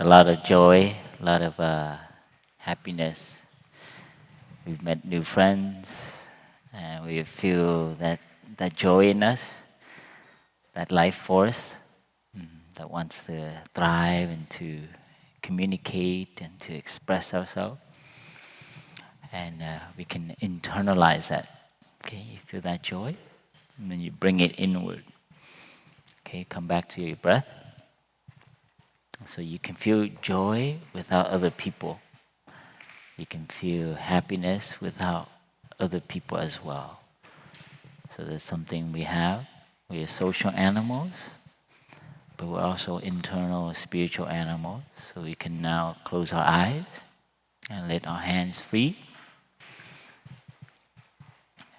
a lot of joy, a lot of happiness. We've met new friends, and we feel that joy in us, that life force that wants to thrive and to communicate and to express ourselves. And we can internalize that. Okay, you feel that joy, and then you bring it inward. Okay, come back to your breath. So you can feel joy without other people. You can feel happiness without other people as well. So that's something we have. We are social animals, but we're also internal spiritual animals. So we can now close our eyes and let our hands free.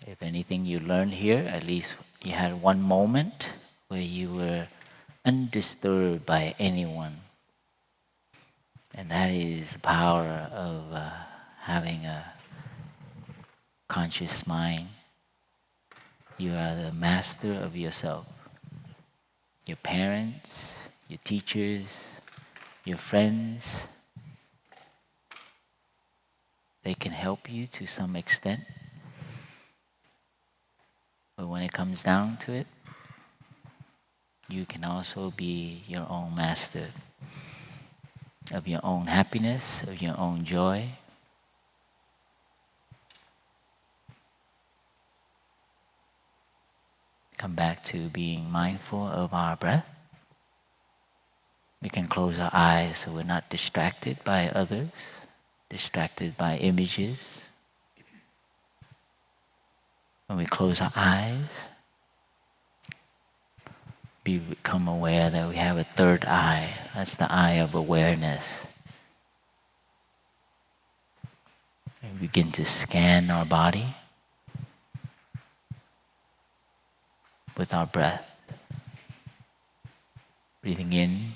If anything you learned here, at least you had one moment where you were undisturbed by anyone. And that is the power of having a conscious mind. You are the master of yourself. Your parents, your teachers, your friends, they can help you to some extent. But when it comes down to it, you can also be your own master of your own happiness, of your own joy. Come back to being mindful of our breath. We can close our eyes so we're not distracted by others, distracted by images. When we close our eyes, we become aware that we have a third eye. That's the eye of awareness. We begin to scan our body with our breath. Breathing in,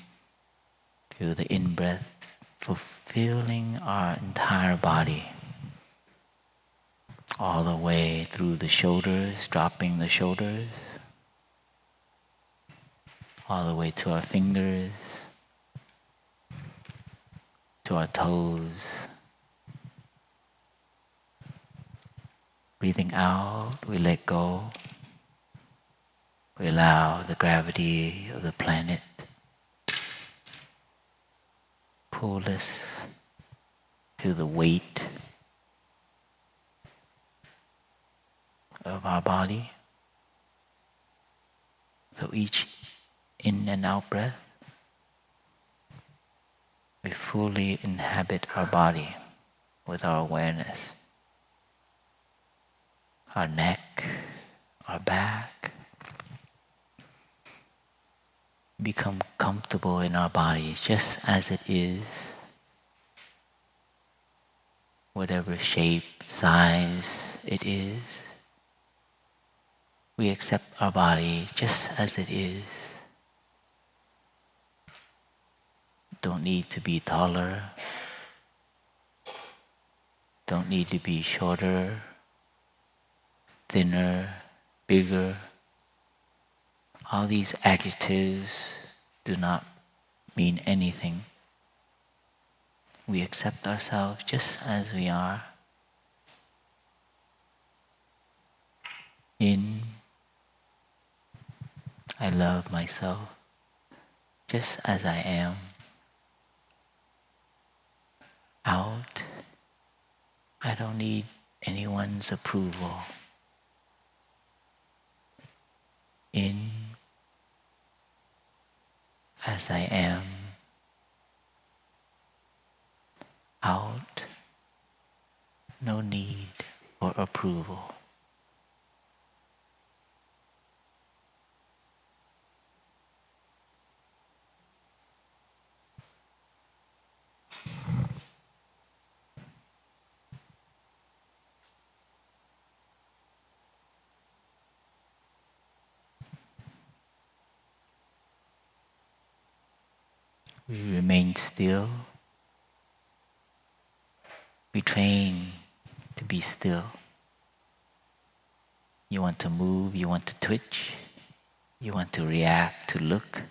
feel the in-breath fulfilling our entire body. All the way through the shoulders, dropping the shoulders. All the way to our fingers, to our toes. Breathing out, we let go. We allow the gravity of the planet pull us, feel the weight of our body. So each in and out breath, we fully inhabit our body with our awareness. Our neck, our back, become comfortable in our body just as it is. Whatever shape, size it is, we accept our body just as it is. Don't need to be taller. Don't need to be shorter, thinner, bigger. All these adjectives do not mean anything. We accept ourselves just as we are. In, I love myself just as I am. Out, I don't need anyone's approval. In, as I am. Out, no need for approval. We remain still. We train to be still. You want to move, you want to twitch, you want to react, to look.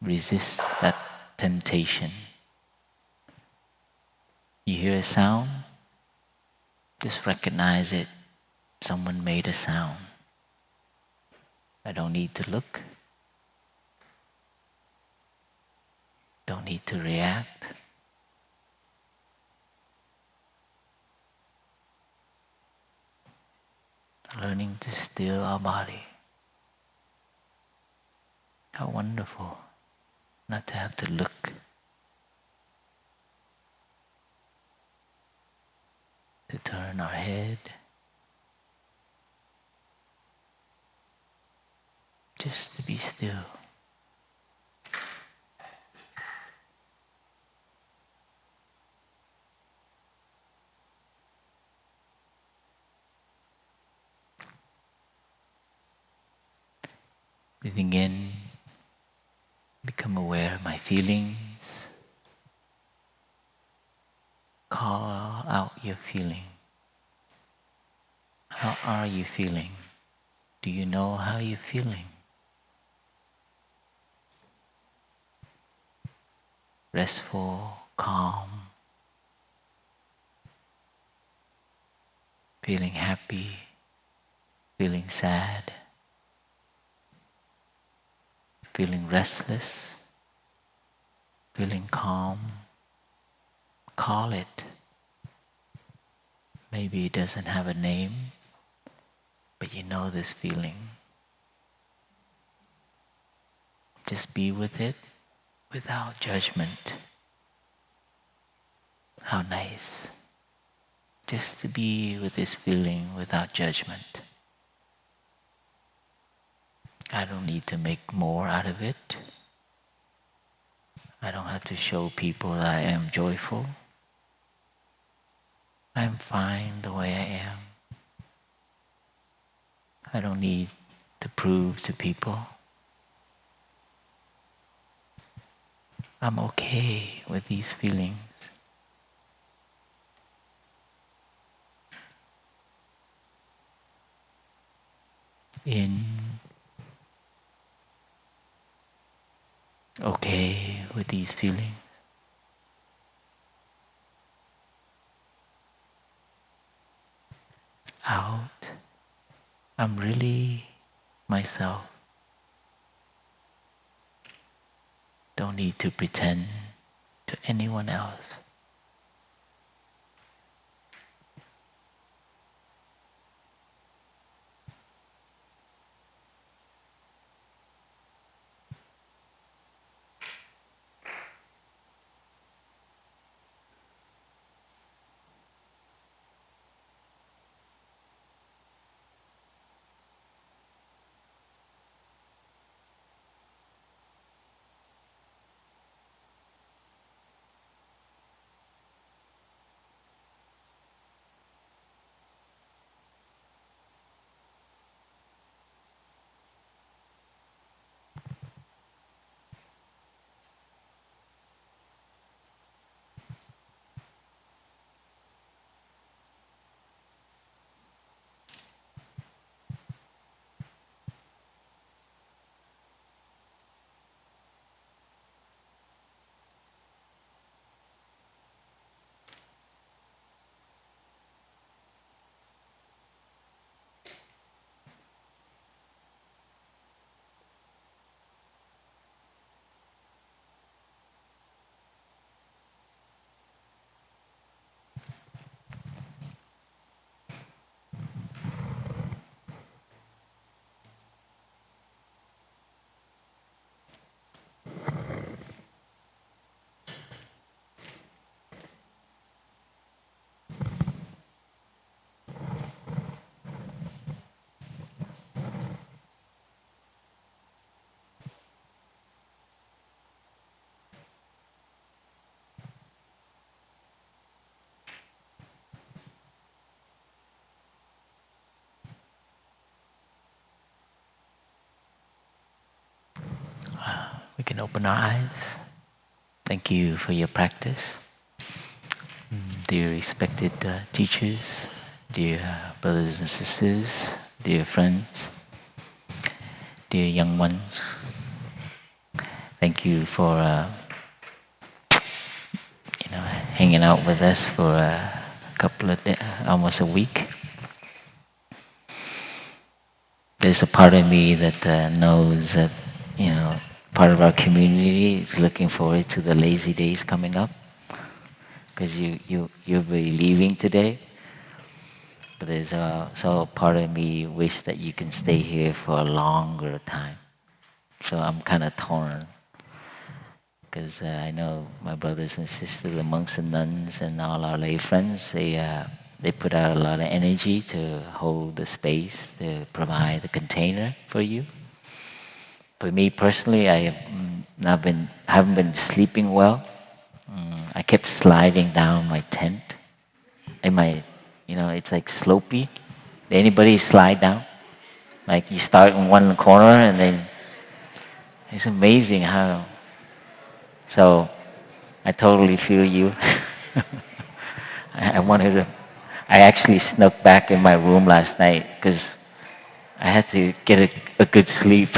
resist that temptation. You hear a sound, just recognize it. Someone made a sound. I don't need to look, don't need to react. Learning to still our body. How wonderful not to have to look, to turn our head, just to be still. Breathing in, become aware of my feelings. Call out your feeling. How are you feeling? Do you know how you're feeling? Restful, calm, feeling happy, feeling sad, feeling restless, feeling calm. Call it. Maybe it doesn't have a name, but you know this feeling. Just be with it without judgment. How nice. Just to be with this feeling without judgment. I don't need to make more out of it. I don't have to show people that I am joyful. I'm fine the way I am. I don't need to prove to people. I'm okay with these feelings. In, okay with these feelings. Out, I'm really myself. Don't need to pretend to anyone else. We can open our eyes. Thank you for your practice. Dear respected teachers, dear brothers and sisters, dear friends, dear young ones, Thank you for hanging out with us for a couple of days, almost a week. There's a part of me that knows that part of our community is looking forward to the lazy days coming up, because you'll be leaving today. But there's also a part of me wish that you can stay here for a longer time. So I'm kind of torn, because I know my brothers and sisters, the monks and nuns, and all our lay friends, they put out a lot of energy to hold the space, to provide the container for you. For me personally, I have haven't been sleeping well. I kept sliding down my tent. In my, it's like slopey. Anybody slide down? Like you start in one corner and then it's amazing how. So I totally feel you. I wanted to. I actually snuck back in my room last night because I had to get a good sleep.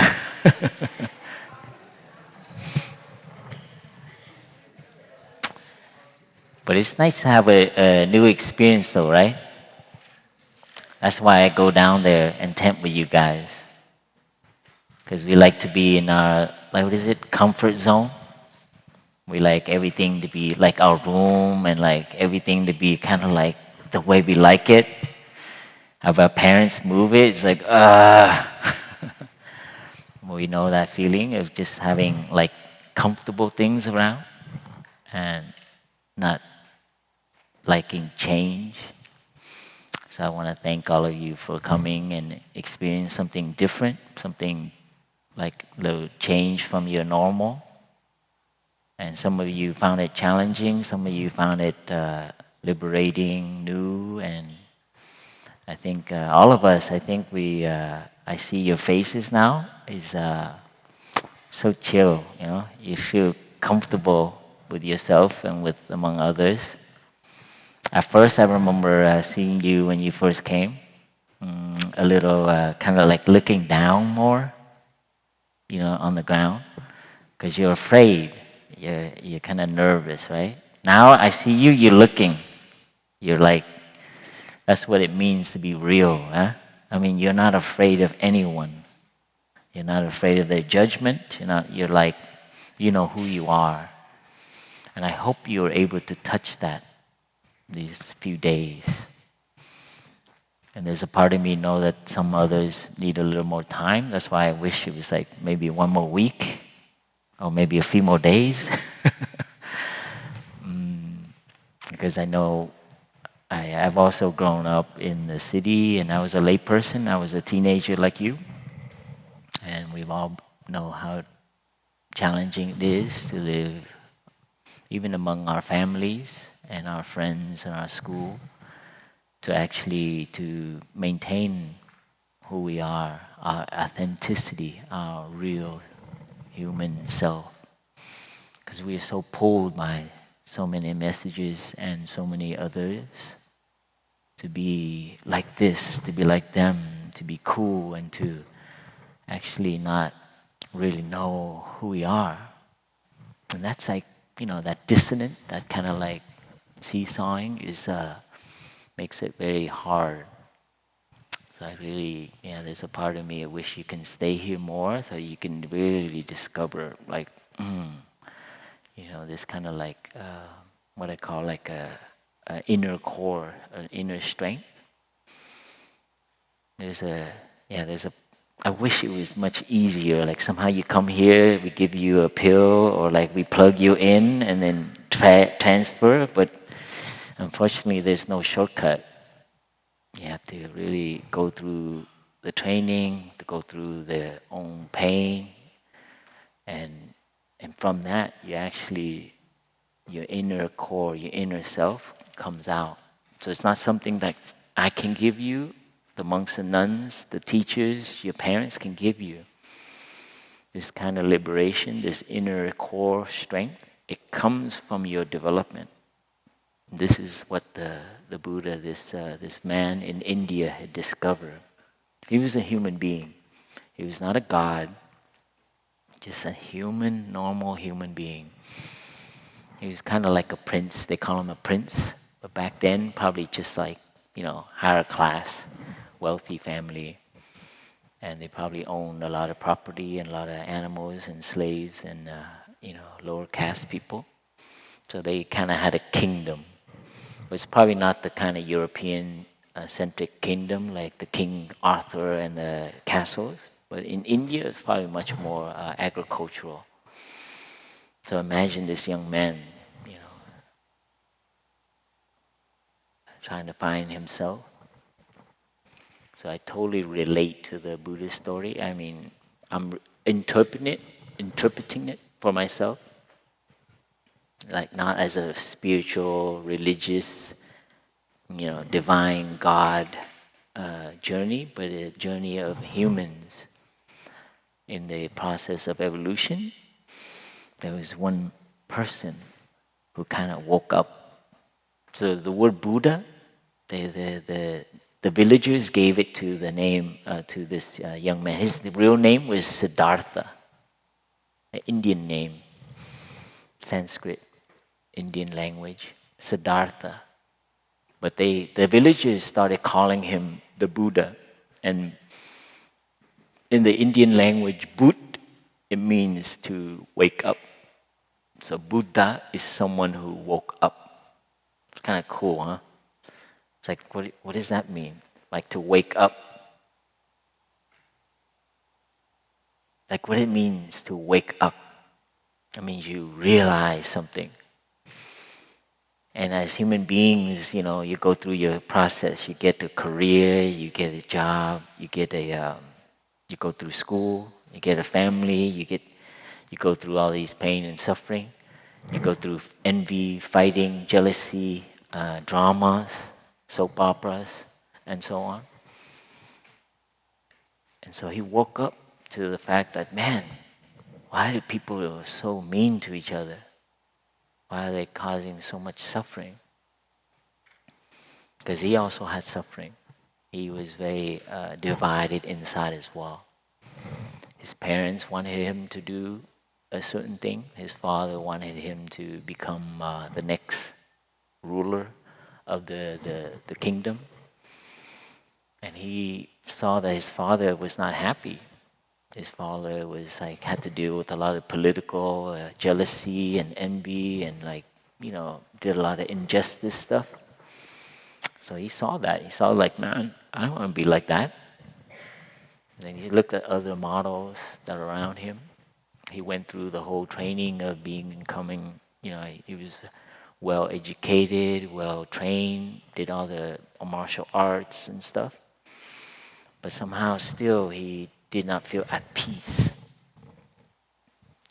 But it's nice to have a new experience, though, right? That's why I go down there and tent with you guys, because we like to be in our, like, what is it, comfort zone. We like everything to be like our room, and like everything to be kind of like the way we like it. Have our parents move it, it's like, we know that feeling of just having like comfortable things around and not liking change. So I want to thank all of you for coming and experience something different, something like a little change from your normal. And some of you found it challenging, some of you found it liberating, new, and I think all of us, I think I see your faces now, is so chill, you feel comfortable with yourself and with among others. At first, I remember seeing you when you first came, a little kind of like looking down more, on the ground, because you're afraid, you're kind of nervous, right? Now I see you, you're looking, you're like, that's what it means to be real, huh? I mean, you're not afraid of anyone. You're not afraid of their judgment. You're like, you know who you are. And I hope you were able to touch that these few days. And there's a part of me know that some others need a little more time. That's why I wish it was like maybe one more week or maybe a few more days. Because I know I've also grown up in the city, and I was a layperson. I was a teenager like you. And we all know how challenging it is to live even among our families and our friends and our school, to actually to maintain who we are, our authenticity, our real human self. Because we are so pulled by so many messages and so many others to be like this, to be like them, to be cool, and to actually not really know who we are. And that's like, that dissonant, that kind of like seesawing is makes it very hard. So I really, there's a part of me I wish you can stay here more so you can really discover like, this kind of like what I call like a inner core, an inner strength. There's a, there's a. I wish it was much easier. Like somehow you come here, we give you a pill, or like we plug you in and then transfer. But unfortunately, there's no shortcut. You have to really go through the training, to go through their own pain, and from that, you actually, your inner core, your inner self comes out. So it's not something that I can give you, the monks and nuns, the teachers, your parents can give you. This kind of liberation, this inner core strength, it comes from your development. This is what the Buddha, this man in India, had discovered. He was a human being. He was not a god. just a human, normal human being. He was kind of like a prince. They call him a prince, but back then probably just like, higher class, wealthy family, and they probably owned a lot of property and a lot of animals and slaves and lower caste people. So they kind of had a kingdom. But it's probably not the kind of European centric kingdom like the King Arthur and the castles. But in India, it's probably much more agricultural. So imagine this young man, you know, trying to find himself. So I totally relate to the Buddhist story. I mean, I'm interpreting it for myself, like not as a spiritual, religious, divine God journey, but a journey of humans in the process of evolution. There was one person who kind of woke up. So the word Buddha, the villagers gave it to the name to this young man. His real name was Siddhartha, an Indian name, Sanskrit, Indian language, Siddhartha. But the villagers started calling him the Buddha, and in the Indian language, Bud, it means to wake up. So Buddha is someone who woke up. It's kind of cool, huh? It's like, what does that mean? Like to wake up? Like what it means to wake up? It means you realize something. And as human beings, you go through your process. You get a career, you get a job, you go through school, you get a family, you go through all these pain and suffering. You go through envy, fighting, jealousy, dramas, soap operas, and so on. And so he woke up to the fact that, man, why do people so mean to each other? Why are they causing so much suffering? Because he also had suffering. He was very divided inside as well. His parents wanted him to do a certain thing. His father wanted him to become the next ruler of the kingdom. And he saw that his father was not happy. His father was like had to deal with a lot of political jealousy and envy and did a lot of injustice stuff. So he saw that. He saw like, man, I don't want to be like that. And then he looked at other models that are around him. He went through the whole training of becoming, he was well educated, well trained, did all the martial arts and stuff. But somehow still he did not feel at peace.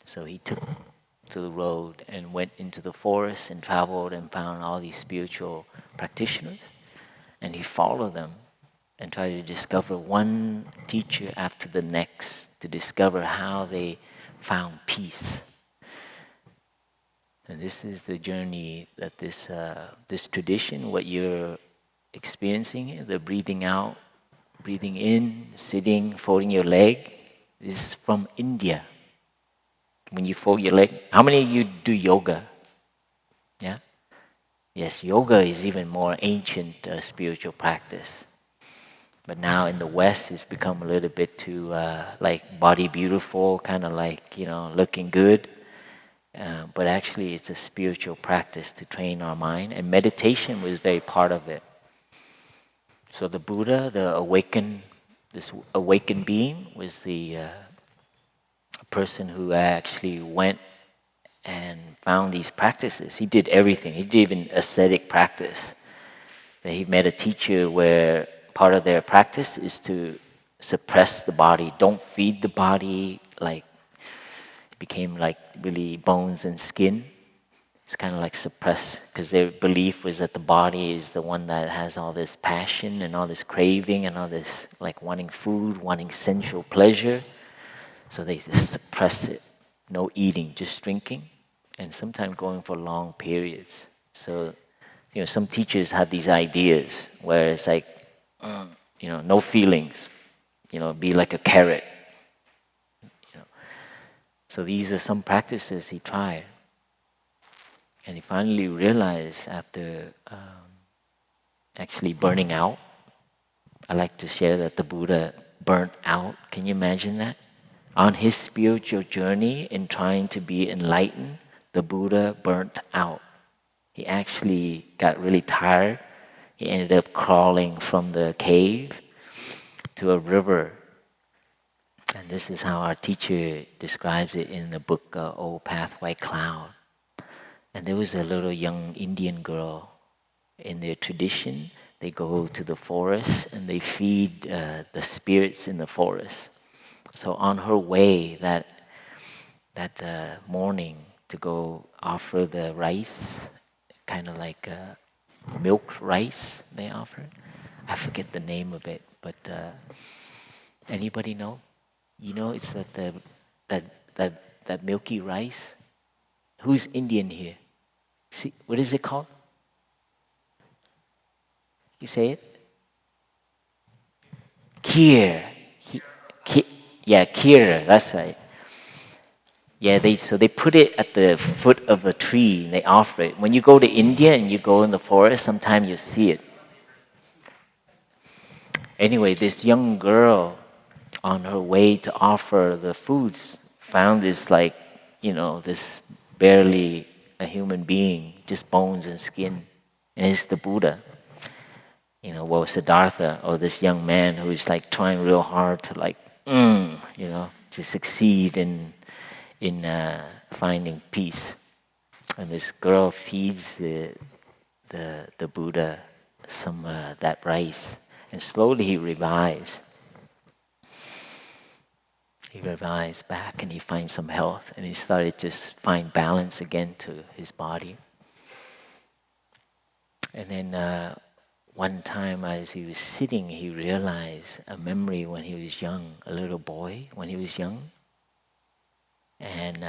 So he took to the road and went into the forest and traveled and found all these spiritual practitioners. And he followed them and tried to discover one teacher after the next to discover how they found peace. And this is the journey that this tradition, what you're experiencing, the breathing out, breathing in, sitting, folding your leg, is from India. When you fold your leg, how many of you do yoga? Yeah? Yes, yoga is even more ancient spiritual practice. But now in the West, it's become a little bit too like body beautiful, kind of like, looking good. But actually, it's a spiritual practice to train our mind, and meditation was very part of it. So the Buddha, this awakened being, was the person who actually went and found these practices. He did everything. He did even ascetic practice. He met a teacher where part of their practice is to suppress the body. Don't feed the body. Like it became like really bones and skin. It's kind of like suppress, because their belief was that the body is the one that has all this passion and all this craving and all this like wanting food, wanting sensual pleasure. So they just suppress it. No eating, just drinking, and sometimes going for long periods. So, some teachers have these ideas where it's like, no feelings, be like a carrot. So these are some practices he tried. And he finally realized after actually burning out. I like to share that the Buddha burnt out. Can you imagine that? On his spiritual journey in trying to be enlightened, the Buddha burnt out. He actually got really tired. He ended up crawling from the cave to a river. And this is how our teacher describes it in the book Old Path, White Cloud. And there was a little young Indian girl. In their tradition, they go to the forest and they feed the spirits in the forest. So on her way that morning to go offer the rice, kind of like milk rice they offer. I forget the name of it, but anybody know? You know, it's like that that milky rice. Who's Indian here? See, what is it called? You say it? Kheer. Yeah, kheer, that's right. Yeah, so they put it at the foot of a tree and they offer it. When you go to India and you go in the forest, sometimes you see it. Anyway, this young girl on her way to offer the foods found this this barely a human being, just bones and skin. And it's the Buddha. Siddhartha, or this young man who's like trying real hard to to succeed in finding peace. And this girl feeds the Buddha some that rice, and slowly he revives. He revives back, and he finds some health, and he started to find balance again to his body. And then one time as he was sitting, he realized a memory when he was young, a little boy when he was young. And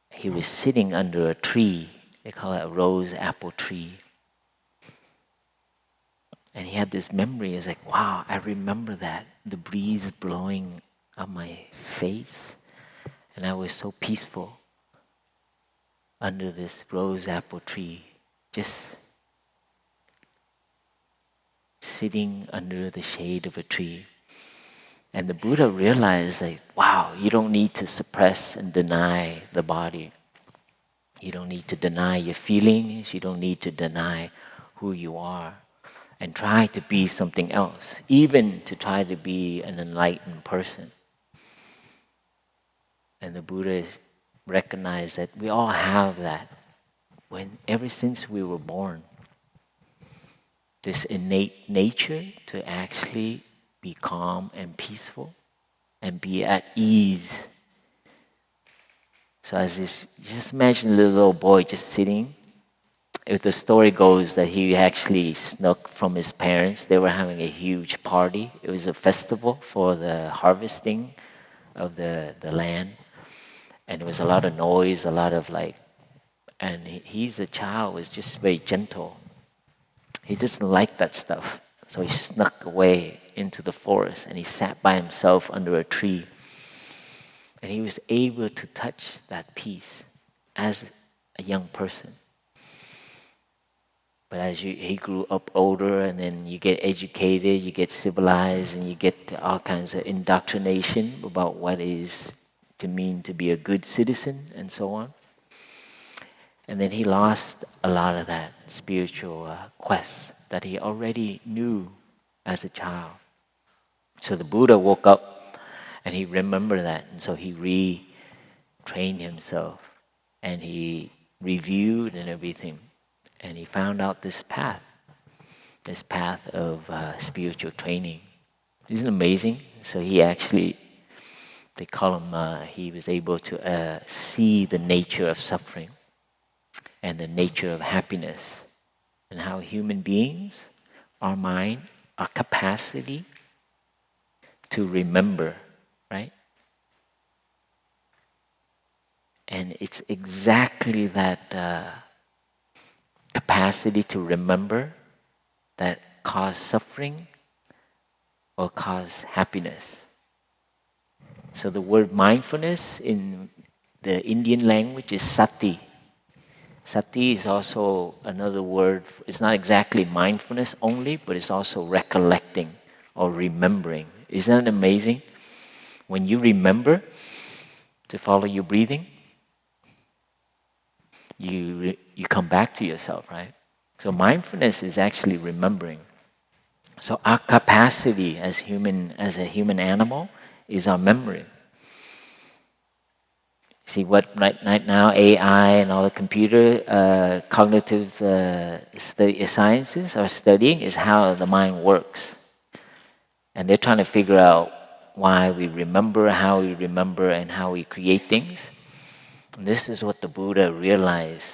he was sitting under a tree. They call it a rose apple tree. And he had this memory. It's like, wow, I remember that. The breeze blowing on my face. And I was so peaceful under this rose apple tree. Just sitting under the shade of a tree. And the Buddha realized, like, wow, you don't need to suppress and deny the body. You don't need to deny your feelings. You don't need to deny who you are. And try to be something else, even to try to be an enlightened person. And the Buddha recognized that we all have that ever since we were born. This innate nature to actually be calm and peaceful and be at ease. So just imagine a little boy just sitting. If the story goes that he actually snuck from his parents, they were having a huge party. It was a festival for the harvesting of the land. And there was a lot of noise, a lot of and he's a child, was just very gentle. He doesn't like that stuff. So he snuck away into the forest and he sat by himself under a tree. And he was able to touch that peace as a young person. But as he grew up older, and then you get educated, you get civilized, and you get all kinds of indoctrination about what is to mean to be a good citizen and so on. And then he lost a lot of that spiritual quest that he already knew as a child. So the Buddha woke up and he remembered that, and so he retrained himself and he reviewed and everything, and he found out this path of spiritual training. Isn't it amazing? So he actually, they call him, he was able to see the nature of suffering and the nature of happiness, and how human beings, our mind, our capacity to remember, right? And it's exactly that capacity to remember that cause suffering or cause happiness. So the word mindfulness in the Indian language is sati. Sati is also another word. It's not exactly mindfulness only, but it's also recollecting or remembering. Isn't that amazing? When you remember to follow your breathing, you come back to yourself, right? So mindfulness is actually remembering. So our capacity as a human animal is our memory. See what right now AI and all the computer cognitive sciences are studying is how the mind works, and they're trying to figure out why we remember, how we remember, and how we create things. And this is what the Buddha realized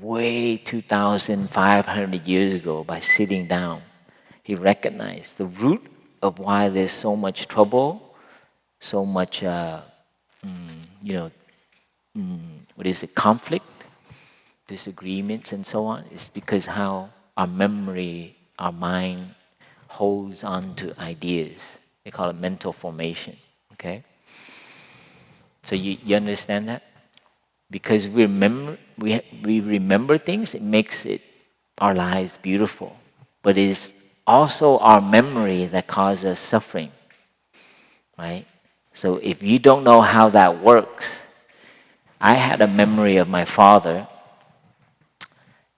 way 2,500 years ago by sitting down. He recognized the root of why there's so much trouble, so much, what is it, conflict, disagreements, and so on, is because how our memory, our mind holds on to ideas. They call it mental formation, okay? So you understand that? Because we remember things, it makes our lives beautiful. But it's also our memory that causes us suffering, right? So if you don't know how that works, I had a memory of my father,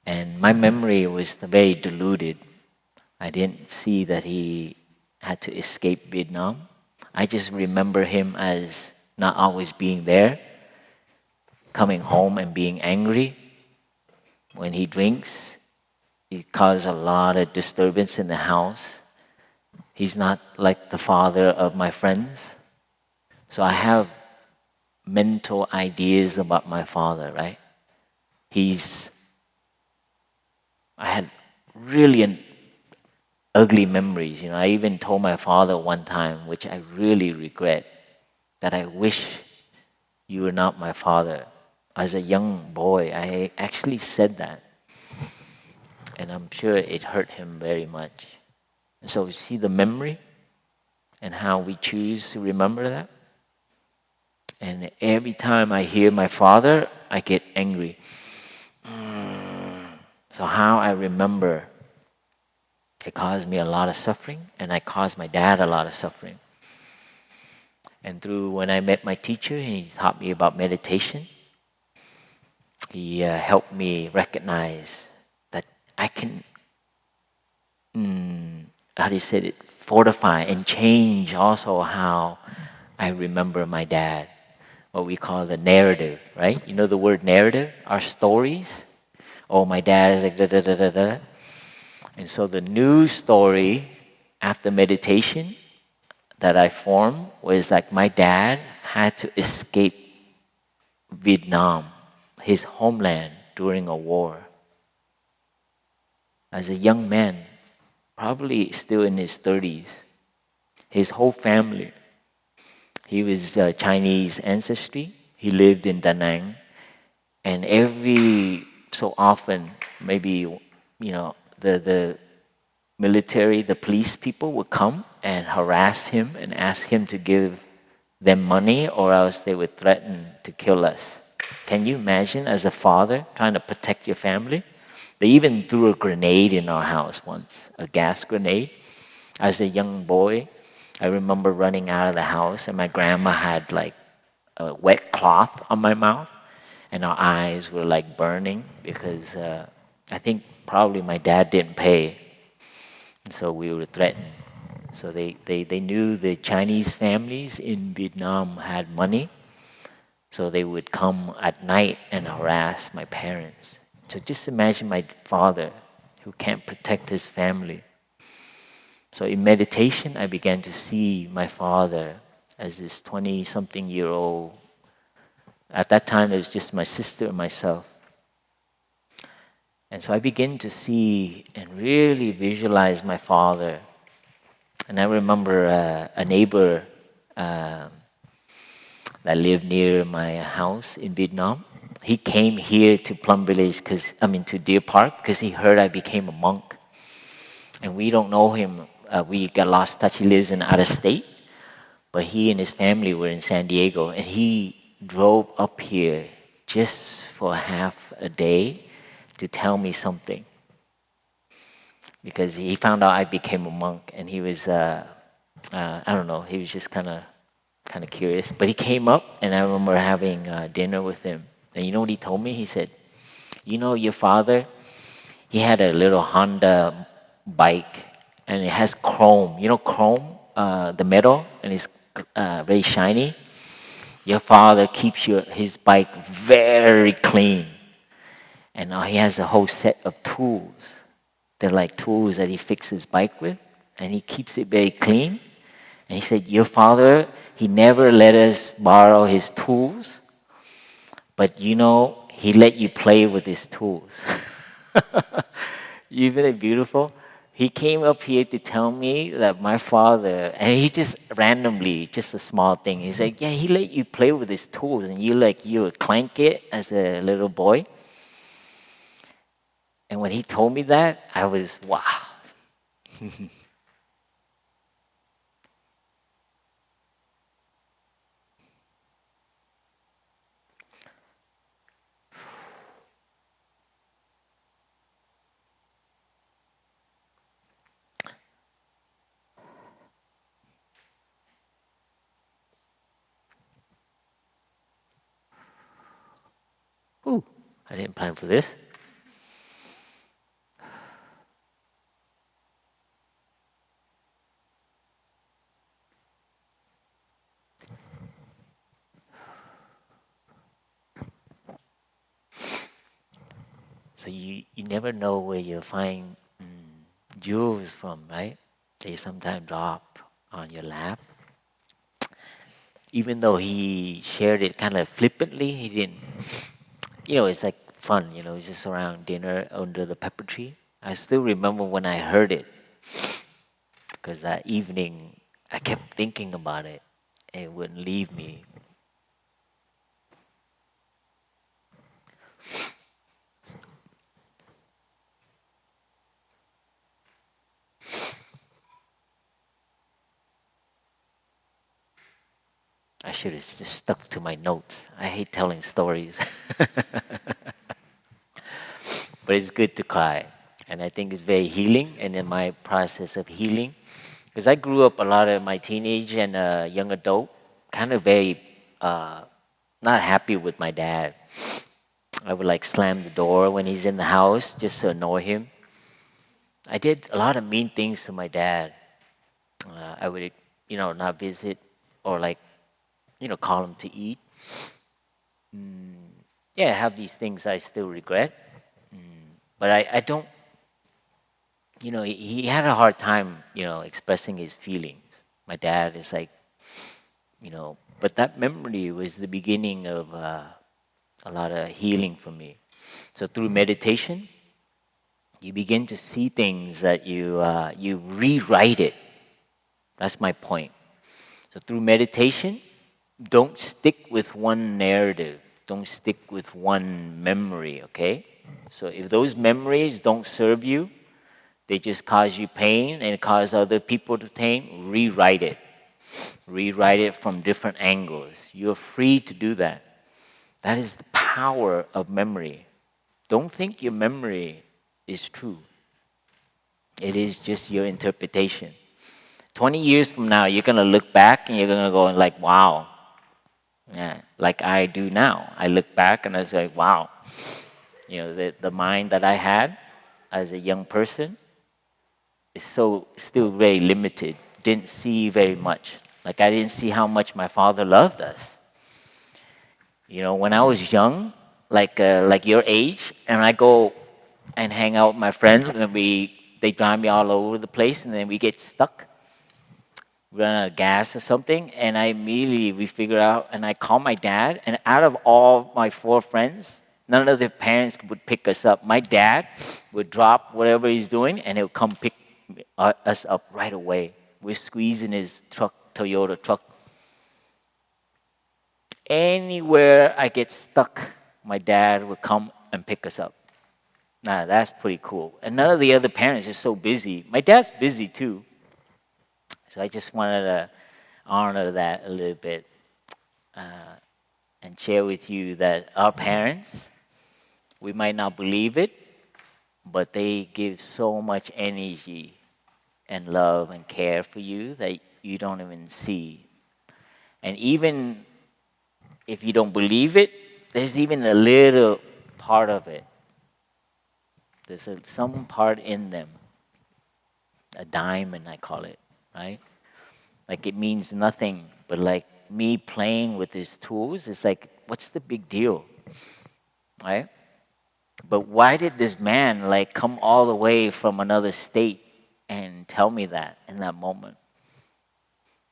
and my memory was very diluted. I didn't see that he had to escape Vietnam. I just remember him as not always being there, coming home and being angry. When he drinks, he causes a lot of disturbance in the house. He's not like the father of my friends. So I have mental ideas about my father, right? I had really ugly memories. I even told my father one time, which I really regret, that I wish you were not my father. As a young boy, I actually said that. And I'm sure it hurt him very much. And so you see the memory and how we choose to remember that. And every time I hear my father, I get angry. So how I remember, it caused me a lot of suffering, and I caused my dad a lot of suffering. And through when I met my teacher, and he taught me about meditation, he helped me recognize that I can, how do you say it, fortify and change also how I remember my dad. What we call the narrative, right? You know the word narrative? Our stories. Oh, my dad is like da da da da da. And so the new story after meditation that I formed was like my dad had to escape Vietnam, his homeland, during a war. As a young man, probably still in his 30s, his whole family, he was Chinese ancestry. He lived in Da Nang. And every so often, maybe, the military, the police people would come and harass him and ask him to give them money, or else they would threaten to kill us. Can you imagine as a father trying to protect your family? They even threw a grenade in our house once, a gas grenade. As a young boy, I remember running out of the house, and my grandma had like a wet cloth on my mouth, and our eyes were like burning because I think probably my dad didn't pay, so we were threatened. So they knew the Chinese families in Vietnam had money, so they would come at night and harass my parents. So just imagine my father who can't protect his family. So in meditation, I began to see my father as this 20-something-year-old. At that time, it was just my sister and myself. And so I began to see and really visualize my father. And I remember a neighbor that lived near my house in Vietnam. He came here to Plum Village, to Deer Park, because he heard I became a monk. And we don't know him. We got lost touch. He lives in out of state. But he and his family were in San Diego. And he drove up here just for half a day to tell me something because he found out I became a monk, and he was I don't know, he was just kind of curious. But he came up, and I remember having dinner with him. And you know what he told me? He said, "You know, your father, he had a little Honda bike, and it has chrome. You know, chrome, the metal, and it's very shiny. Your father keeps his bike very clean, and now he has a whole set of tools. They're like tools that he fixes bike with, and he keeps it very clean." And he said, "Your father, he never let us borrow his tools, but you know, he let you play with his tools." Isn't it beautiful? He came up here to tell me that my father, and he just randomly, just a small thing, he's like, "Yeah, he let you play with his tools, and you would clank it as a little boy." And when he told me that, I was, wow. Ooh, I didn't plan for this. So you never know where you find jewels from, right? They sometimes drop on your lap. Even though he shared it kind of flippantly, he didn't, it's like fun, it's just around dinner under the pepper tree. I still remember when I heard it, because that evening I kept thinking about it. It wouldn't leave me. I should have just stuck to my notes. I hate telling stories. But it's good to cry. And I think it's very healing. And in my process of healing, because I grew up a lot of my teenage and young adult, kind of very not happy with my dad. I would like slam the door when he's in the house just to annoy him. I did a lot of mean things to my dad. I would, not visit or like, call him to eat. Yeah, I have these things I still regret. But I don't, he had a hard time, expressing his feelings. My dad is like, but that memory was the beginning of a lot of healing for me. So through meditation, you begin to see things that you rewrite it. That's my point. So through meditation, don't stick with one narrative. Don't stick with one memory, okay? So if those memories don't serve you, they just cause you pain and cause other people to pain, rewrite it. Rewrite it from different angles. You're free to do that. That is the power of memory. Don't think your memory is true. It is just your interpretation. 20 years from now, you're going to look back and you're going to go like, wow. Yeah, like I do now. I look back and I say, wow. The mind that I had as a young person is so still very limited. Didn't see very much. Like I didn't see how much my father loved us. When I was young, like your age, and I go and hang out with my friends, and they drive me all over the place, and then we get stuck, run out of gas or something, and we figure out, and I call my dad, and out of all my four friends, none of their parents would pick us up. My dad would drop whatever he's doing, and he'll come pick us up right away. We're squeezing his truck, Toyota truck. Anywhere I get stuck, my dad would come and pick us up. Now that's pretty cool. And none of the other parents are so busy. My dad's busy too. So I just wanted to honor that a little bit. and share with you that our parents, we might not believe it, but they give so much energy and love and care for you that you don't even see. And even if you don't believe it, there's even a little part of it. There's some part in them, a diamond, I call it, right? Like it means nothing, but like me playing with these tools, it's like, what's the big deal, right? But why did this man like come all the way from another state and tell me that in that moment?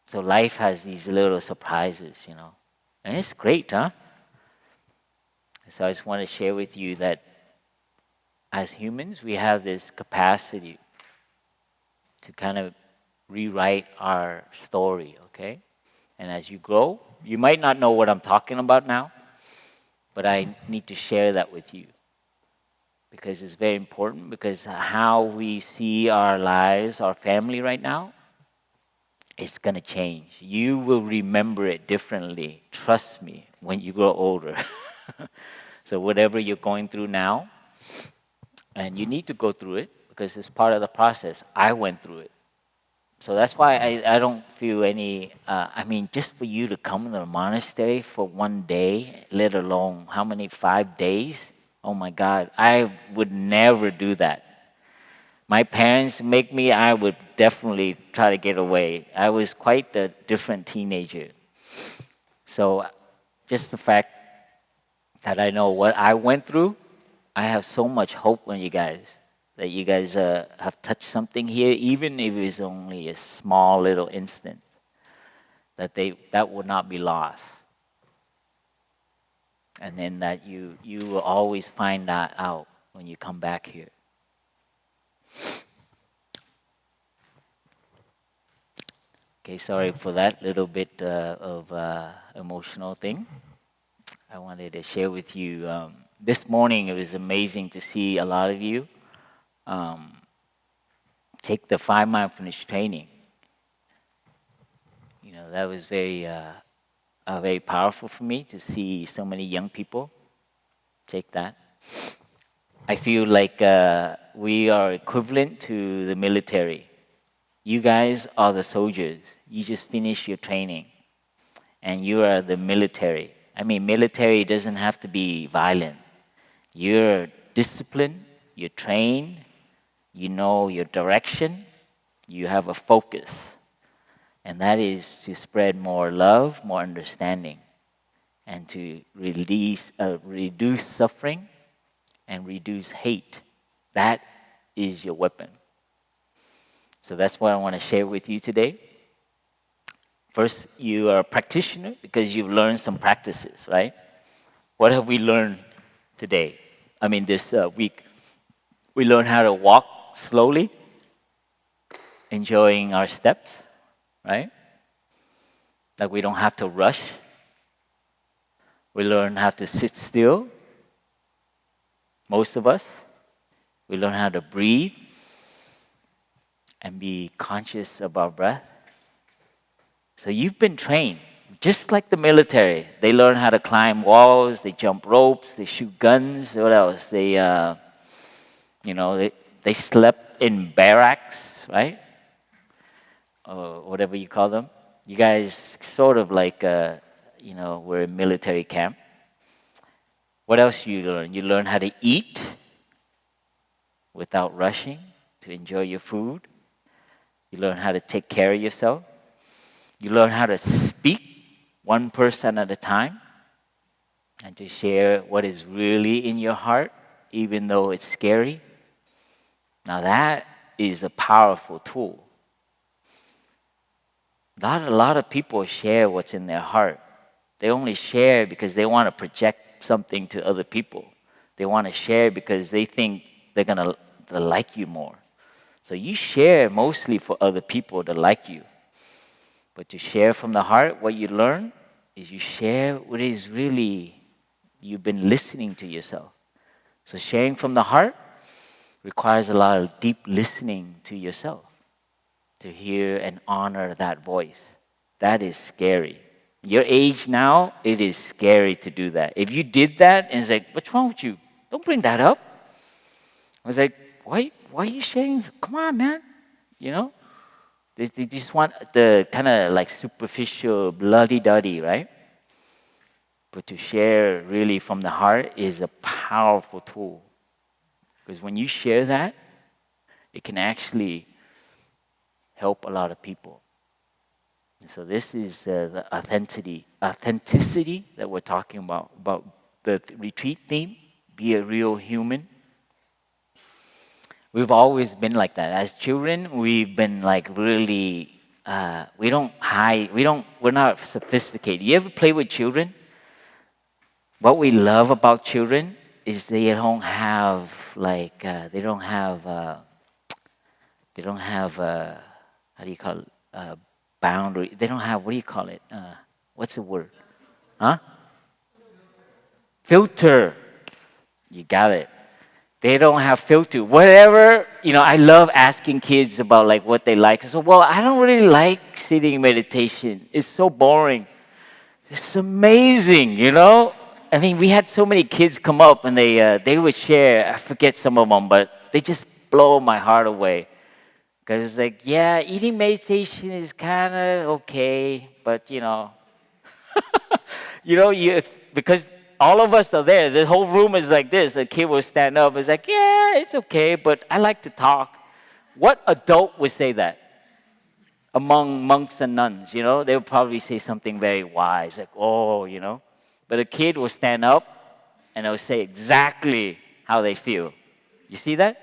So life has these little surprises, and it's great, huh? So I just want to share with you that as humans, we have this capacity to kind of rewrite our story, okay? And as you grow, you might not know what I'm talking about now, but I need to share that with you because it's very important because how we see our lives, our family right now, it's going to change. You will remember it differently, trust me, when you grow older. So whatever you're going through now, and you need to go through it because it's part of the process. I went through it. So that's why I don't feel any, I mean, just for you to come to the monastery for one day, let alone how many, 5 days? Oh my God, I would never do that. My parents make me, I would definitely try to get away. I was quite a different teenager. So just the fact that I know what I went through, I have so much hope on you guys that you guys have touched something here, even if it's only a small little instant, that would not be lost, and then that you will always find that out when you come back here. Okay, sorry for that little bit of emotional thing. I wanted to share with you. This morning it was amazing to see a lot of you um, take the 5 mindfulness training. That was very powerful for me to see so many young people take that. I feel like we are equivalent to the military. You guys are the soldiers. You just finished your training, and you are the military. I mean, military doesn't have to be violent. You're disciplined, you're trained, you know your direction, you have a focus. And that is to spread more love, more understanding, and to reduce suffering and reduce hate. That is your weapon. So that's what I want to share with you today. First, you are a practitioner because you've learned some practices, right? What have we learned today? I mean, this week. We learned how to walk slowly, enjoying our steps, right? Like we don't have to rush. We learn how to sit still, most of us. We learn how to breathe and be conscious of our breath. So you've been trained, just like the military. They learn how to climb walls, they jump ropes, they shoot guns. What else? They slept in barracks, right? Or whatever you call them. You guys sort of like, we're in military camp. What else you learn? You learn how to eat without rushing, to enjoy your food. You learn how to take care of yourself. You learn how to speak one person at a time and to share what is really in your heart, even though it's scary. Now that is a powerful tool. Not a lot of people share what's in their heart. They only share because they want to project something to other people. They want to share because they think they're going to like you more. So you share mostly for other people to like you. But to share from the heart, what you learn is you share what is really, you've been listening to yourself. So sharing from the heart requires a lot of deep listening to yourself, to hear and honor that voice. That is scary. Your age now, it is scary to do that. If you did that and it's like, what's wrong with you? Don't bring that up. I was like, why are you sharing? Come on, man. You know? They just want the kind of like superficial bloody-duddy, right? But to share really from the heart is a powerful tool. Because when you share that, it can actually help a lot of people. And so this is the authenticity that we're talking about the retreat theme, be a real human. We've always been like that. As children, we've been like really, we don't hide, we're not sophisticated. You ever play with children? What we love about children is they don't have like, they don't have, how do you call it, boundary. They don't have, what do you call it? What's the word? Huh? Filter. You got it. They don't have filter. Whatever, I love asking kids about like what they like. So, well, I don't really like sitting meditation. It's so boring. It's amazing. I mean, we had so many kids come up and they would share. I forget some of them, but they just blow my heart away. Because it's like, yeah, eating meditation is kind of okay, but because all of us are there. The whole room is like this. The kid will stand up. It's like, yeah, it's okay, but I like to talk. What adult would say that among monks and nuns? They would probably say something very wise, like, oh. But a kid will stand up and they'll say exactly how they feel. You see that?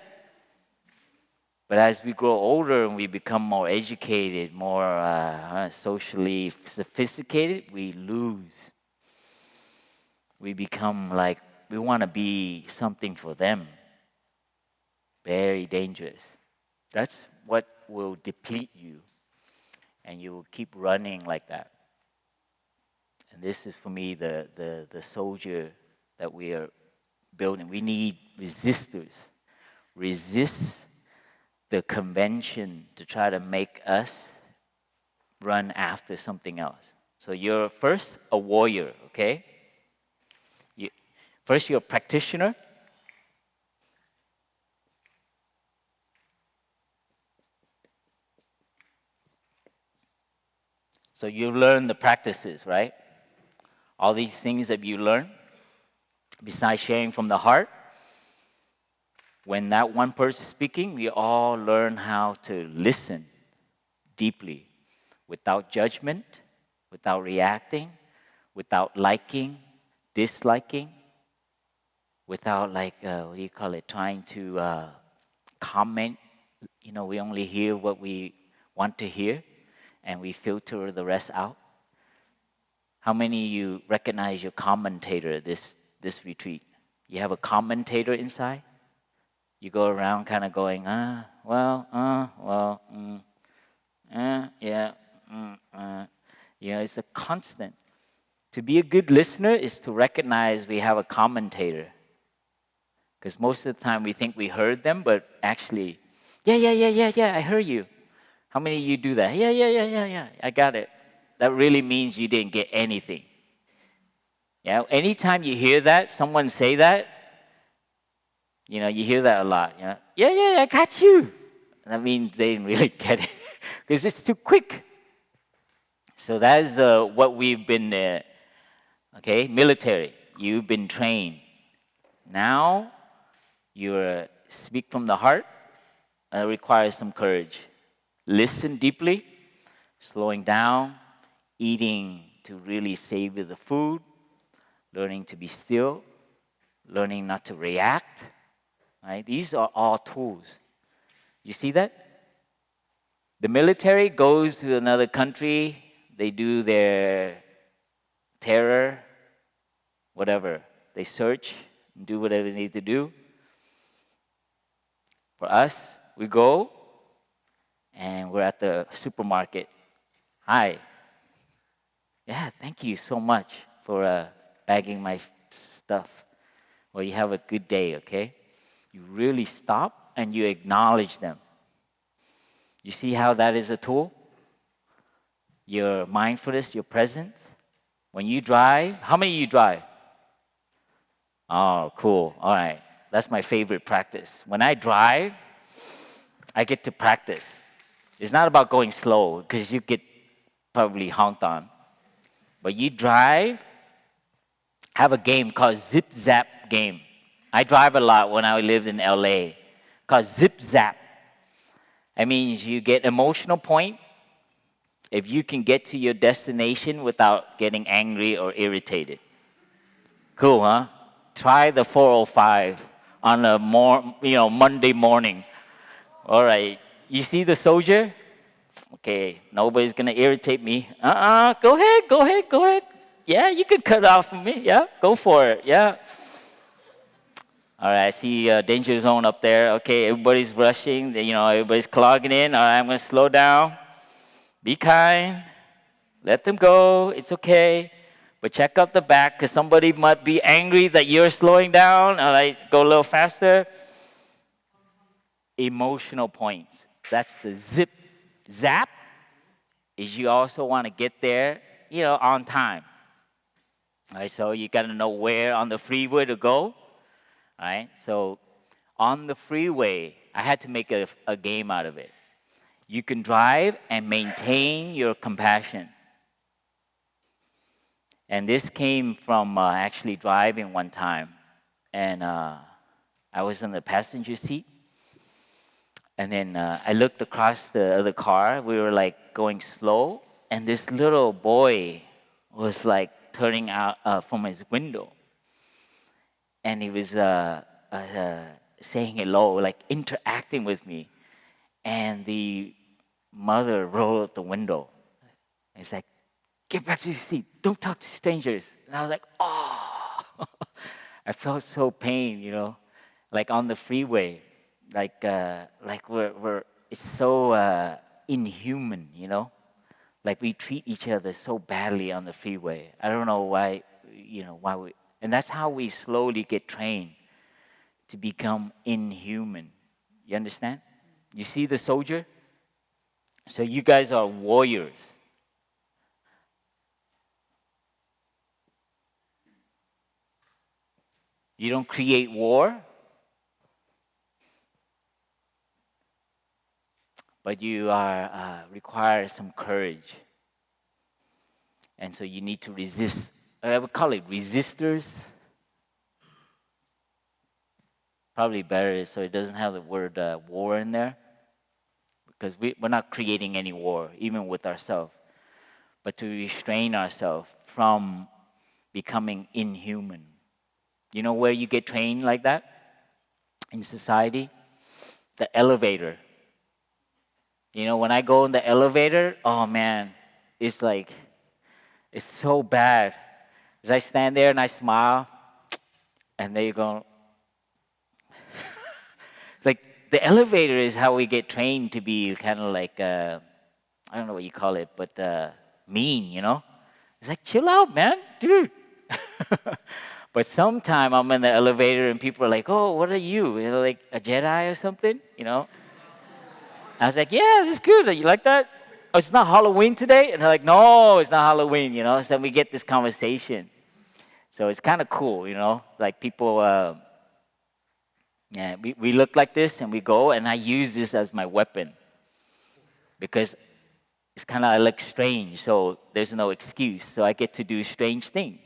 But as we grow older and we become more educated, more socially sophisticated, we lose. We become like, we want to be something for them. Very dangerous. That's what will deplete you. And you will keep running like that. And this is for me the soldier that we are building. We need resistors. Resist the convention to try to make us run after something else. So you're first a warrior, okay? First you're a practitioner. So you learn the practices, right? All these things that you learn, besides sharing from the heart, when that one person is speaking, we all learn how to listen deeply, without judgment, without reacting, without liking, disliking, without what do you call it, trying to comment. We only hear what we want to hear, and we filter the rest out. How many of you recognize your commentator this retreat? You have a commentator inside? You go around kind of going, yeah, it's a constant. To be a good listener is to recognize we have a commentator. Because most of the time we think we heard them, but actually, yeah, I heard you. How many of you do that? Yeah, I got it. That really means you didn't get anything. Yeah, anytime you hear that, someone say that, you hear that a lot. Yeah, I got you. That means they didn't really get it because it's too quick. So that is what we've been, military. You've been trained. Now you speak from the heart. It requires some courage. Listen deeply, slowing down, eating to really savor the food, learning to be still, learning not to react. Right? These are all tools. You see that? The military goes to another country, they do their terror, whatever. They search and do whatever they need to do. For us, we go and we're at the supermarket. Hi. Yeah, thank you so much for bagging my stuff. Well, you have a good day, okay? You really stop and you acknowledge them. You see how that is a tool? Your mindfulness, your presence. When you drive, how many of you drive? Oh, cool. All right. That's my favorite practice. When I drive, I get to practice. It's not about going slow because you get probably honked on. But you drive, have a game called Zip Zap game. I drive a lot when I lived in LA, called Zip Zap. That means you get emotional point if you can get to your destination without getting angry or irritated. Cool, huh? Try the 405 on a Monday morning. All right. You see the soldier? Okay, nobody's gonna irritate me. Go ahead, go ahead, go ahead. Yeah, you can cut off of me. Yeah, go for it. Yeah. All right, I see a danger zone up there. Okay, everybody's rushing. Everybody's clogging in. All right, I'm gonna slow down. Be kind. Let them go. It's okay. But check out the back because somebody might be angry that you're slowing down. All right, go a little faster. Emotional points. That's the zip. Zap is you also want to get there, on time. All right, so you got to know where on the freeway to go. All right, so on the freeway, I had to make a game out of it. You can drive and maintain your compassion. And this came from actually driving one time. And I was in the passenger seat. And then I looked across the other car. We were like going slow. And this little boy was like turning out from his window. And he was saying hello, like interacting with me. And the mother rolled out the window. It's like, get back to your seat. Don't talk to strangers. And I was like, oh. I felt so pain, like on the freeway. Like we're it's so inhuman, Like we treat each other so badly on the freeway. I don't know why, why we. And that's how we slowly get trained to become inhuman. You understand? You see the soldier? So you guys are warriors. You don't create war, but you are require some courage. And so you need to resist. I would call it resistors. Probably better so it doesn't have the word war in there. Because we're not creating any war, even with ourselves. But to restrain ourselves from becoming inhuman. You know where you get trained like that? In society? The elevator. When I go in the elevator, oh man, it's like, it's so bad. As I stand there and I smile, and they go, it's like the elevator is how we get trained to be kind of like, I don't know what you call it, but mean, It's like, chill out, man, dude. But sometime I'm in the elevator and people are like, oh, what are you? Like a Jedi or something, I was like, yeah, this is good. You like that? Oh, it's not Halloween today? And they're like, no, it's not Halloween, So then we get this conversation. So it's kind of cool, Like people, we look like this and we go, and I use this as my weapon. Because it's kind of, I look strange, so there's no excuse. So I get to do strange things,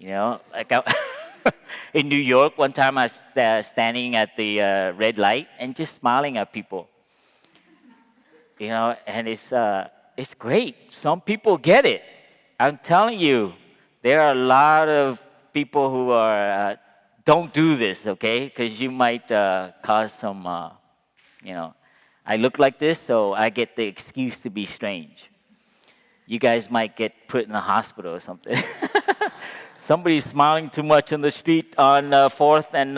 Like in New York, one time I was standing at the red light and just smiling at people. And it's great. Some people get it. I'm telling you, there are a lot of people who are don't do this, okay? Because you might cause some, I look like this, so I get the excuse to be strange. You guys might get put in the hospital or something. Somebody's smiling too much on the street on 4th and,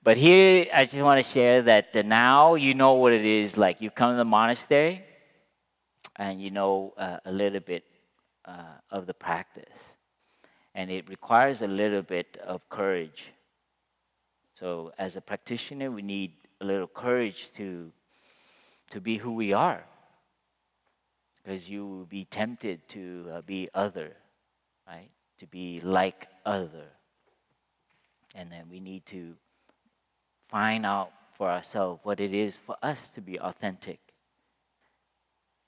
But here, I just want to share that now you know what it is like. You come to the monastery, and you know a little bit of the practice. And it requires a little bit of courage. So as a practitioner, we need a little courage to be who we are. because you will be tempted to be other, right? To be like other. And then we need to find out for ourselves what it is for us to be authentic.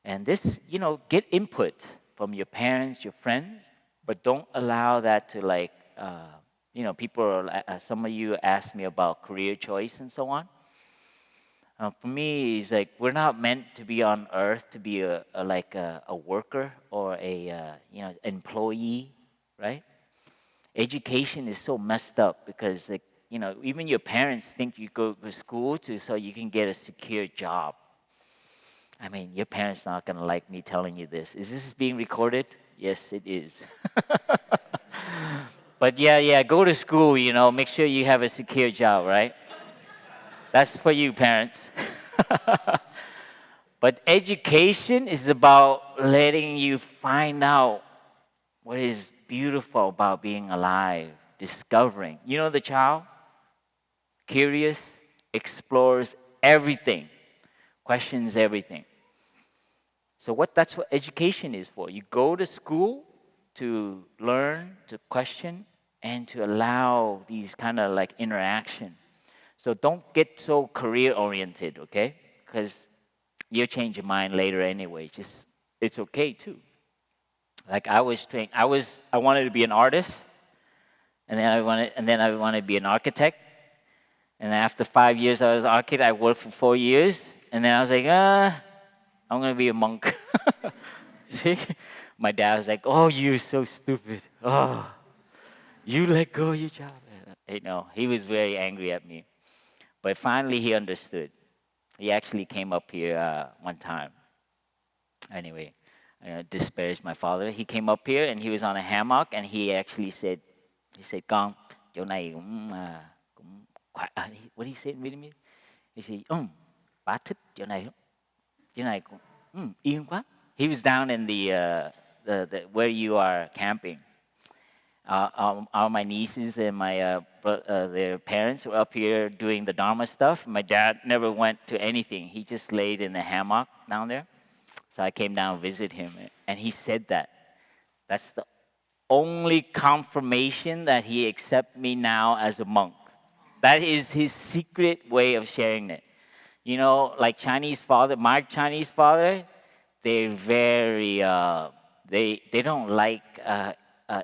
And this, get input from your parents, your friends, but don't allow that to people are, some of you asked me about career choice and so on. For me, it's like we're not meant to be on earth to be a worker or a employee, right? Education is so messed up because even your parents think you go to school so you can get a secure job. I mean, your parents not gonna like me telling you this. Is this being recorded? Yes, it is. But yeah, go to school. Make sure you have a secure job, right? That's for you, parents. But education is about letting you find out what is beautiful about being alive, discovering. The child, curious, explores everything, questions everything. So that's what education is for. You go to school to learn, to question, and to allow these kind of like interaction. So don't get so career oriented, okay? Because you'll change your mind later anyway. Just it's okay too. Like I was trained, I wanted to be an artist, and then I wanted to be an architect. And then after 5 years I was an architect, I worked for 4 years, and then I was like, I'm gonna be a monk. See? My dad was like, oh, you're so stupid. Oh, you let go of your job. He was very angry at me. But finally he understood. He actually came up here one time. Anyway, disparaged my father. He came up here and he was on a hammock and he actually said, con, chỗ này cũng khỏe. What did he say with me? He said, bà thích chỗ này lắm. Chỗ này cũng yên quá. He was down in the where you are camping. All my nieces and their parents were up here doing the Dharma stuff. My dad never went to anything. He just laid in the hammock down there. So I came down to visit him, and he said that. That's the only confirmation that he accepts me now as a monk. That is his secret way of sharing it. Like my Chinese father, they're very, they don't like,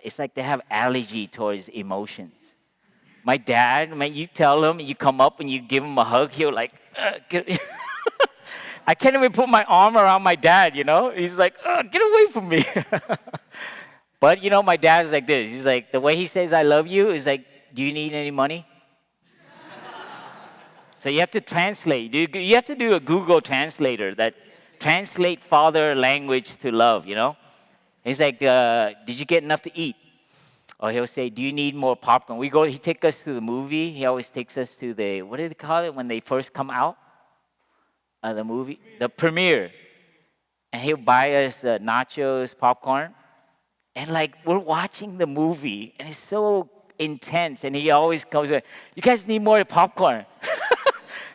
it's like they have allergy towards emotions. My dad, man, you tell him, you come up and you give him a hug, he'll like, get I can't even put my arm around my dad, He's like, get away from me. But, my dad's like this. He's like, the way he says I love you is like, do you need any money? So you have to translate. You have to do a Google translator that translate father language to love, He's like, did you get enough to eat? Or he'll say, do you need more popcorn? He takes us to the movie. He always takes us to what do they call it when they first come out? The movie, the premiere. And he'll buy us nachos, popcorn. And like, we're watching the movie and it's so intense. And he always comes like, you guys need more popcorn.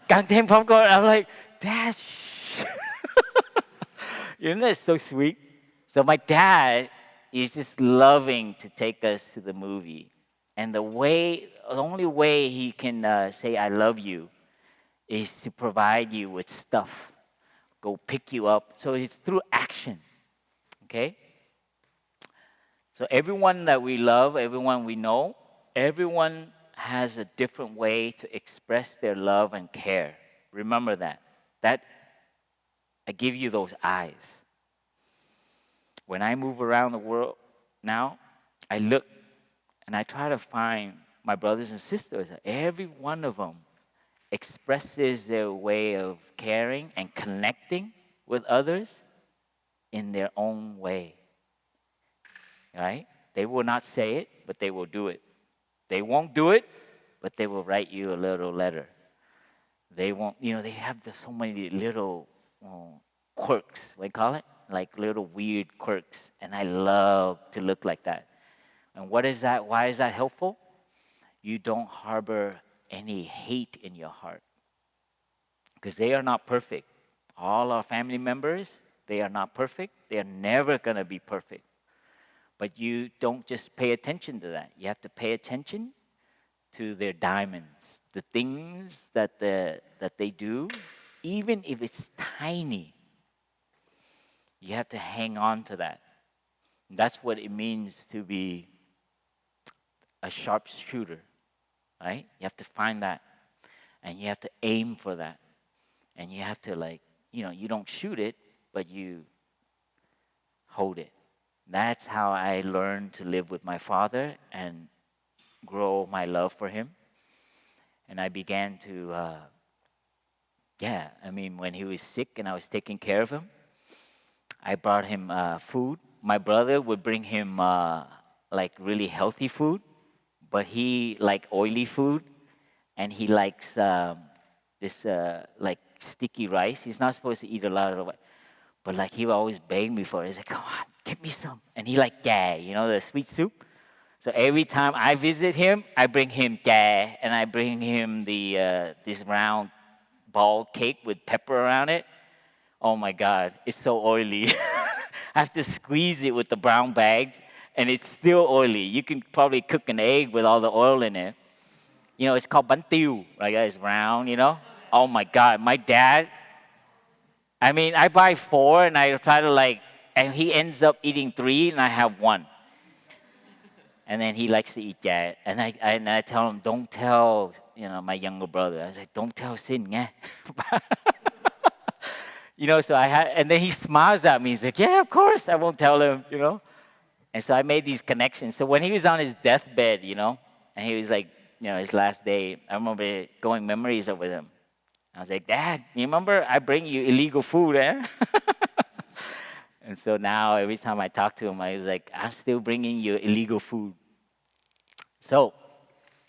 Càng thêm popcorn. I'm like, Dad, that's so sweet. So my dad is just loving to take us to the movie. And the only way he can say I love you is to provide you with stuff, go pick you up. So it's through action, okay? So everyone that we love, everyone we know, everyone has a different way to express their love and care. Remember that. I give you those eyes. When I move around the world now, I look and I try to find my brothers and sisters. Every one of them expresses their way of caring and connecting with others in their own way. Right? They will not say it, but they will do it. They won't do it, but they will write you a little letter. They won't, they have so many little quirks, what do you call it? Like little weird quirks. And I love to look like that. And what is that? Why is that helpful? You don't harbor any hate in your heart. Because they are not perfect. All our family members, They are not perfect. They are never going to be perfect. But you don't just pay attention to that. You have to pay attention to their diamonds, the things that they do, even if it's tiny. You have to hang on to that. That's what it means to be a sharpshooter, right? You have to find that, and you have to aim for that, and you have to you don't shoot it, but you hold it. That's how I learned to live with my father and grow my love for him. And I began to, when he was sick and I was taking care of him, I brought him food. My brother would bring him like really healthy food, but he like oily food, and he likes this like sticky rice. He's not supposed to eat a lot of it, but like he would always beg me for it. He's like, "Come on, get me some." And he like the sweet soup. So every time I visit him, I bring him and I bring him the this round ball cake with pepper around it. Oh my God, it's so oily. I have to squeeze it with the brown bag, and it's still oily. You can probably cook an egg with all the oil in it. It's called bánh tiêu, right? It's round. Oh my God, my dad. I buy 4 and I try to and he ends up eating 3 and I have 1. And then he likes to eat that. And I tell him, don't tell, my younger brother. I was like, don't tell Sin, yeah. So and then he smiles at me. He's like, yeah, of course, I won't tell him. And so I made these connections. So when he was on his deathbed, and he was like, his last day, I remember going memories with him. I was like, Dad, you remember I bring you illegal food, eh? And so now every time I talk to him, I was like, I'm still bringing you illegal food. So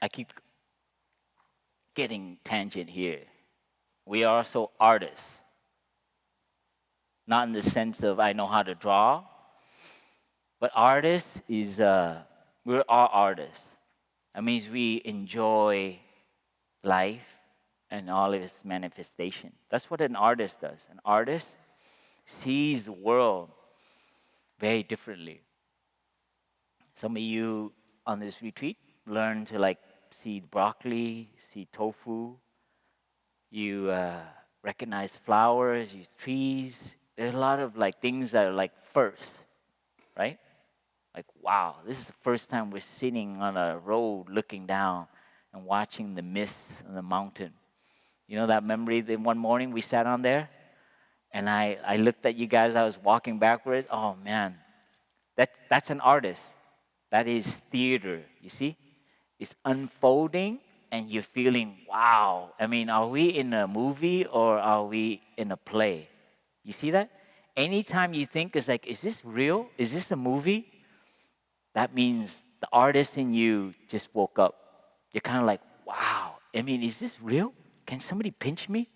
I keep getting tangent here. We are also artists. Not in the sense of I know how to draw, but artists is, we're all artists. That means we enjoy life and all of its manifestation. That's what an artist does. An artist sees the world very differently. Some of you on this retreat learn to see broccoli, see tofu. You recognize flowers, use trees. There's a lot of things that are first, right? Wow, this is the first time we're sitting on a road looking down and watching the mist on the mountain. You know that memory that one morning we sat on there? And I looked at you guys, I was walking backwards. Oh man, that's an artist. That is theater, you see? It's unfolding and you're feeling, wow. Are we in a movie or are we in a play? You see that? Anytime you think it's is this real? Is this a movie? That means the artist in you just woke up. You're kind of like, wow. Is this real? Can somebody pinch me?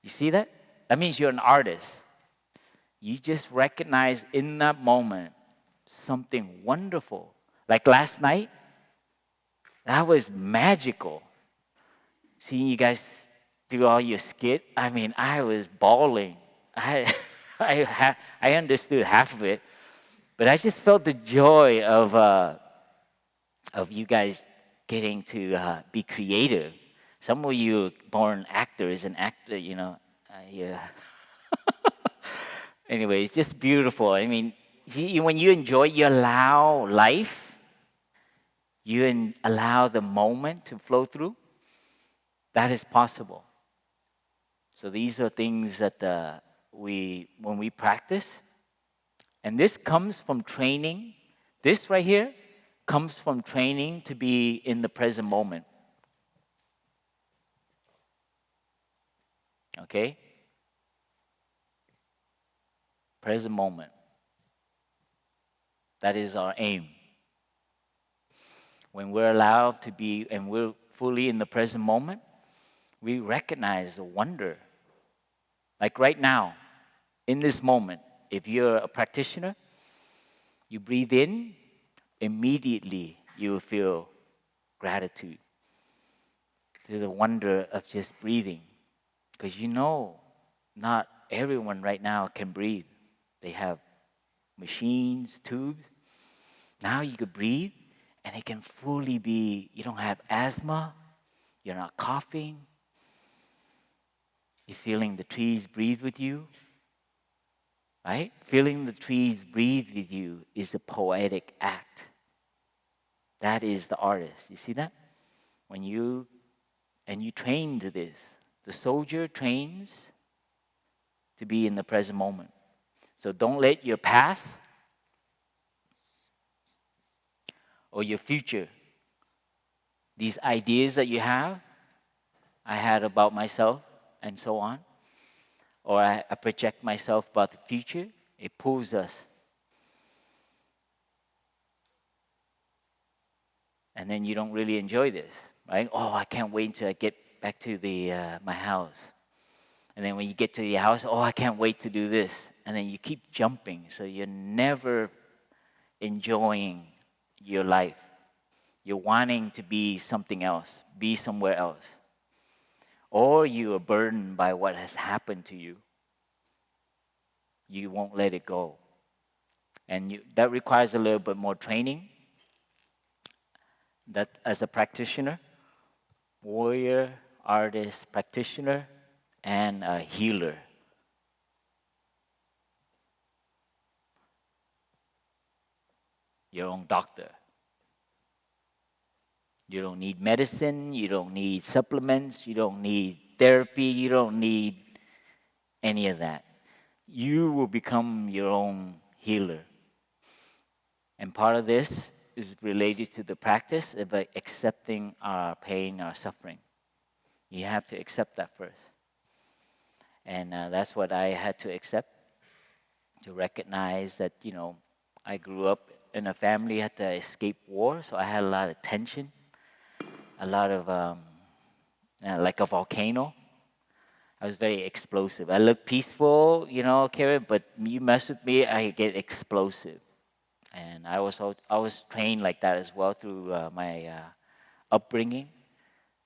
You see that? That means you're an artist. You just recognize in that moment something wonderful. Like last night, that was magical. Seeing you guys do all your skit, I was bawling. I understood half of it, but I just felt the joy of you guys getting to be creative. Some of you are born actors and yeah. Anyway, it's just beautiful. When you enjoy, you allow life, allow the moment to flow through. That is possible. So these are things that when we practice, and this comes from training. This right here comes from training to be in the present moment. Okay? Present moment. That is our aim. When we're allowed to be and we're fully in the present moment, we recognize the wonder. Like right now, in this moment, if you're a practitioner, you breathe in, immediately you will feel gratitude to the wonder of just breathing. Because you know Not everyone right now can breathe. They have machines, tubes. Now you could breathe and it can fully be, you don't have asthma, you're not coughing, you're feeling the trees breathe with you, right? Feeling the trees breathe with you is a poetic act. That is the artist. You see that? When you train to this. The soldier trains to be in the present moment. So don't let your past or your future, these ideas that you have, I had about myself and so on, or I project myself about the future, it pulls us. And then you don't really enjoy this, right? Oh, I can't wait until I get back to my house. And then when you get to your house, oh, I can't wait to do this. And then you keep jumping, so you're never enjoying your life. You're wanting to be something else, be somewhere else. Or you are burdened by what has happened to you. You won't let it go. And that requires a little bit more training. That as a practitioner, warrior, artist, practitioner, and a healer. Your own doctor. You don't need medicine, you don't need supplements, you don't need therapy, you don't need any of that. You will become your own healer. And part of this is related to the practice of accepting our pain, our suffering. You have to accept that first. And that's what I had to accept, to recognize that, I grew up in a family had to escape war, so I had a lot of tension, a lot of, like a volcano. I was very explosive. I look peaceful, Karen, but you mess with me, I get explosive. And I was trained like that as well through my upbringing.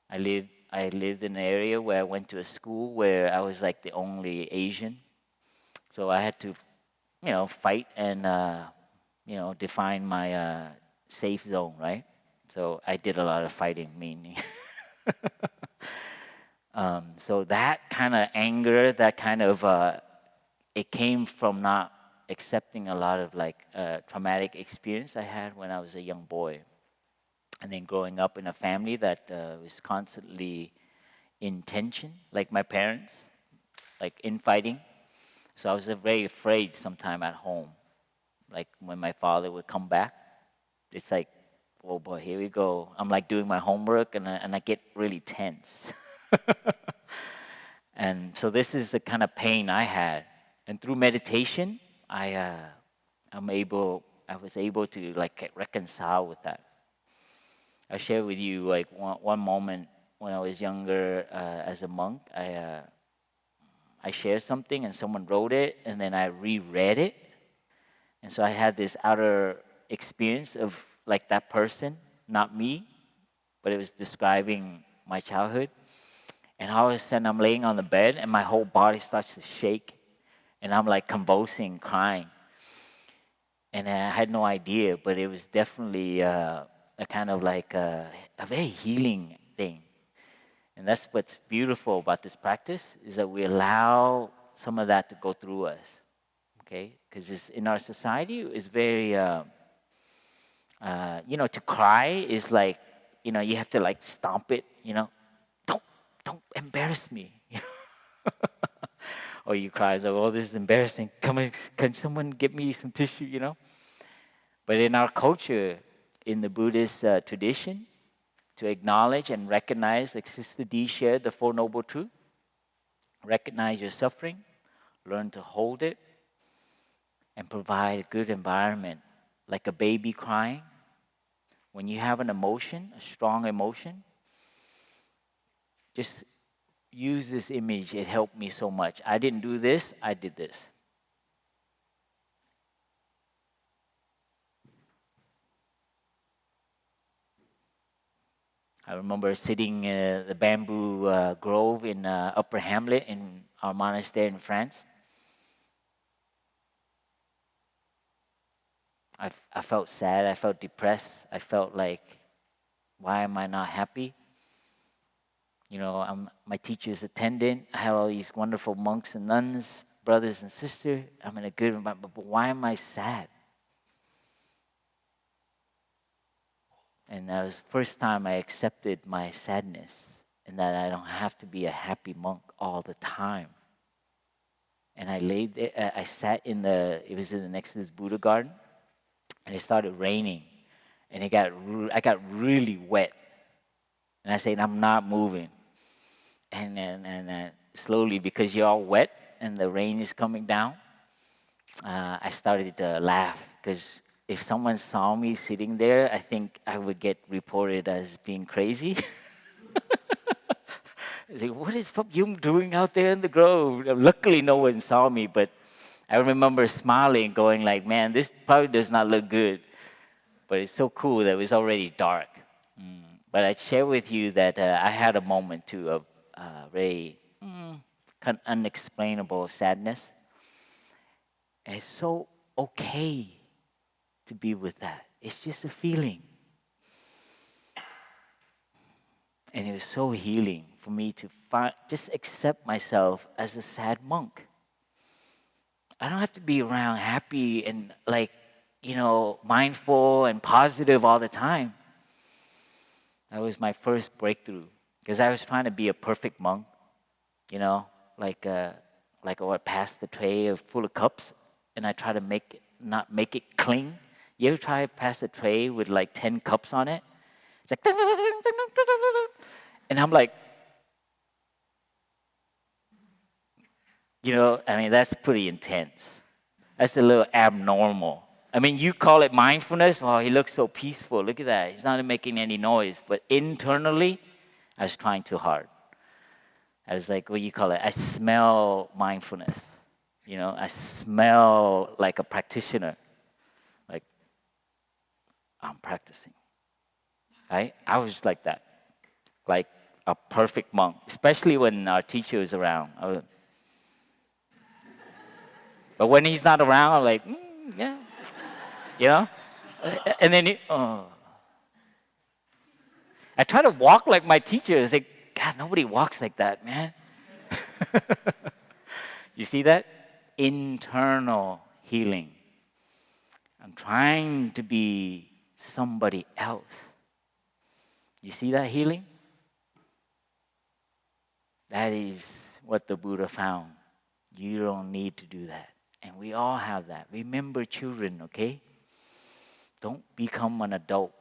I lived in an area where I went to a school where I was like the only Asian, so I had to, fight and define my safe zone, right? So I did a lot of fighting, meaning. So that kind of anger, that kind of it came from not accepting a lot of like traumatic experience I had when I was a young boy, and then growing up in a family that was constantly in tension, like my parents, like infighting. So I was very afraid sometime at home. Like when my father would come back, it's like, oh boy, here we go. I'm like doing my homework and I get really tense. And so this is the kind of pain I had. And through meditation, I was able to like reconcile with that. I share with you like one moment when I was younger as a monk. I shared something and someone wrote it, and then I reread it, and so I had this outer experience of like that person, not me, but it was describing my childhood. And all of a sudden, I'm laying on the bed, and my whole body starts to shake, and I'm like convulsing, crying. And I had no idea, but it was definitely a kind of like a very healing thing. And that's what's beautiful about this practice is that we allow some of that to go through us, okay? Because in our society, it's very, to cry is like, you have to like stomp it, don't, don't embarrass me. Or you cry, it's like, oh, this is embarrassing. Come on, can someone get me some tissue? But in our culture, in the Buddhist tradition, to acknowledge and recognize, like Sister D shared, the Four Noble Truths, recognize your suffering, learn to hold it, and provide a good environment. Like a baby crying, when you have an emotion, a strong emotion, just use this image. It helped me so much. I didn't do this, I did this. I remember sitting in the bamboo grove in Upper Hamlet in our monastery in France. I felt sad. I felt depressed. I felt like, why am I not happy? You know, I'm my teacher's attendant. I have all these wonderful monks and nuns, brothers and sisters. I'm in a good environment, but why am I sad? And that was the first time I accepted my sadness, and that I don't have to be a happy monk all the time. And I laid there, I sat in it was in the next to this Buddha garden, and it started raining, and I got really wet. And I said, I'm not moving. And slowly, because you're all wet and the rain is coming down, I started to laugh, because if someone saw me sitting there, I think I would get reported as being crazy. I say, what is Phap Dung doing out there in the grove? Luckily, no one saw me, but I remember smiling, going like, man, this probably does not look good. But it's so cool that it was already dark. But I'd share with you that I had a moment too of very kind of unexplainable sadness. And it's so okay to be with that. It's just a feeling. And it was so healing for me to just accept myself as a sad monk. I don't have to be around happy and mindful and positive all the time. That was my first breakthrough, because I was trying to be a perfect monk, you know, like I would pass the tray full of cups, and I try to not make it cling. You ever try to pass a tray with like 10 cups on it? It's like, and I'm like, that's pretty intense. That's a little abnormal. I mean, you call it mindfulness. Oh, he looks so peaceful. Look at that. He's not making any noise. But internally, I was trying too hard. I was like, what do you call it? I smell mindfulness. I smell like a practitioner. Like, I'm practicing. Right? I was like that. Like a perfect monk. Especially when our teacher is around. But when he's not around, I'm like, yeah. You know? And then I try to walk like my teacher. It's like, God, nobody walks like that, man. You see that? Internal healing. I'm trying to be somebody else. You see that healing? That is what the Buddha found. You don't need to do that. And we all have that. Remember children, okay? Don't become an adult.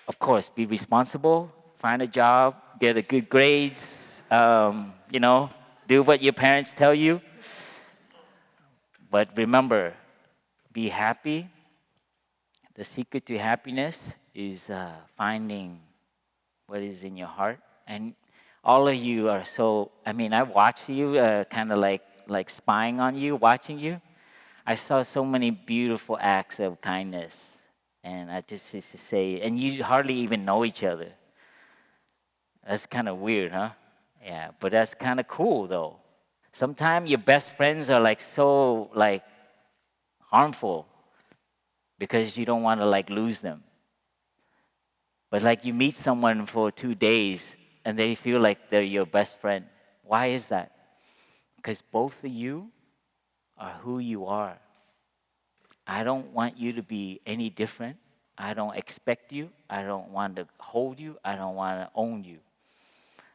Of course, be responsible, find a job, get a good grades, do what your parents tell you. But remember, be happy. The secret to happiness is finding what is in your heart. And all of you are I watch you kind of like spying on you, watching you. I saw so many beautiful acts of kindness. And I just used to say, and you hardly even know each other. That's kind of weird, huh? Yeah, but that's kind of cool though. Sometimes your best friends are so harmful because you don't want to lose them. But you meet someone for 2 days and they feel like they're your best friend. Why is that? Because both of you are who you are. I don't want you to be any different. I don't expect you. I don't want to hold you. I don't want to own you.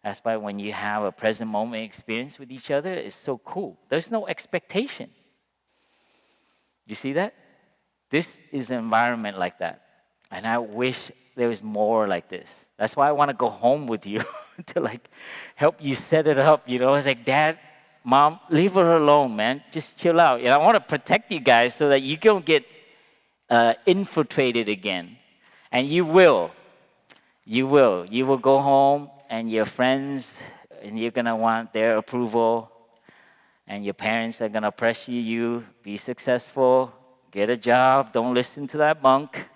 That's why when you have a present moment experience with each other, it's so cool. There's no expectation. You see that? This is an environment like that. And I wish there was more like this. That's why I want to go home with you to help you set it up. It's like, Dad, Mom, leave her alone, man. Just chill out. I want to protect you guys so that you don't get infiltrated again. And you will. You will. You will go home and your friends, and you're going to want their approval. And your parents are going to pressure you, be successful, get a job, don't listen to that monk.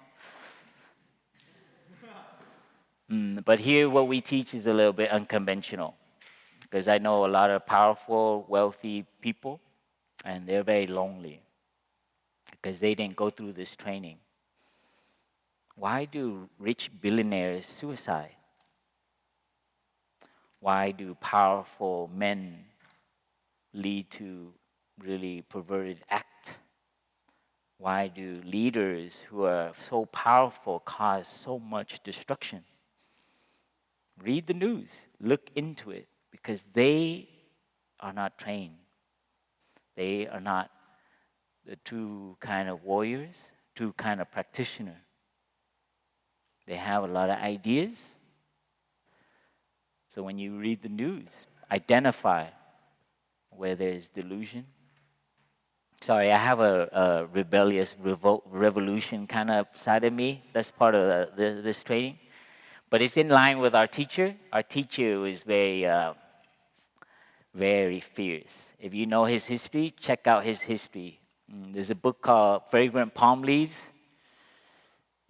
But here, what we teach is a little bit unconventional, because I know a lot of powerful, wealthy people, and they're very lonely because they didn't go through this training. Why do rich billionaires suicide? Why do powerful men lead to really perverted act? Why do leaders who are so powerful cause so much destruction? Read the news, look into it, because they are not trained. They are not the true kind of warriors, true kind of practitioner. They have a lot of ideas. So when you read the news, identify where there is delusion. Sorry, I have a rebellious revolution kind of side of me. That's part of this training. But it's in line with our teacher. Our teacher is very fierce. If you know his history, check out his history. There's a book called Fragrant Palm Leaves.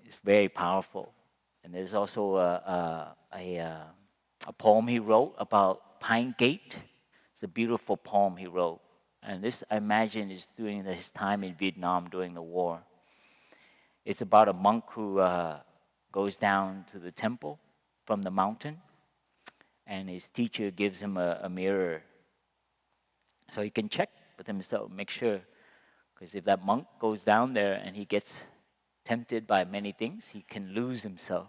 It's very powerful. And there's also a poem he wrote about Pine Gate. It's a beautiful poem he wrote. And this, I imagine, is during his time in Vietnam during the war. It's about a monk who goes down to the temple from the mountain, and his teacher gives him a mirror so he can check with himself, make sure. Because if that monk goes down there and he gets tempted by many things, he can lose himself.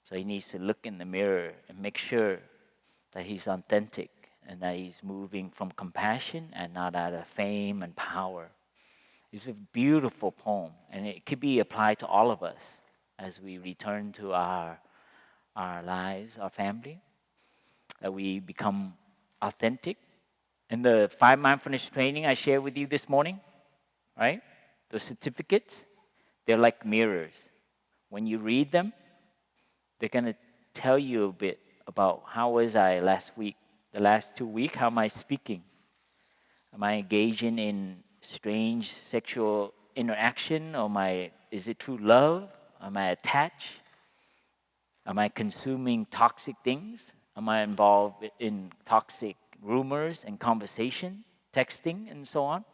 So he needs to look in the mirror and make sure that he's authentic and that he's moving from compassion and not out of fame and power. It's a beautiful poem, and it could be applied to all of us as we return to our lives, our family, that we become authentic. In the 5 mindfulness training I shared with you this morning, right? The certificates, they're like mirrors. When you read them, they're going to tell you a bit about how was I last week, the last 2 weeks, how am I speaking? Am I engaging in strange sexual interaction? Or is it true love? Am I attached? Am I consuming toxic things? Am I involved in toxic rumors and conversation, texting, and so on?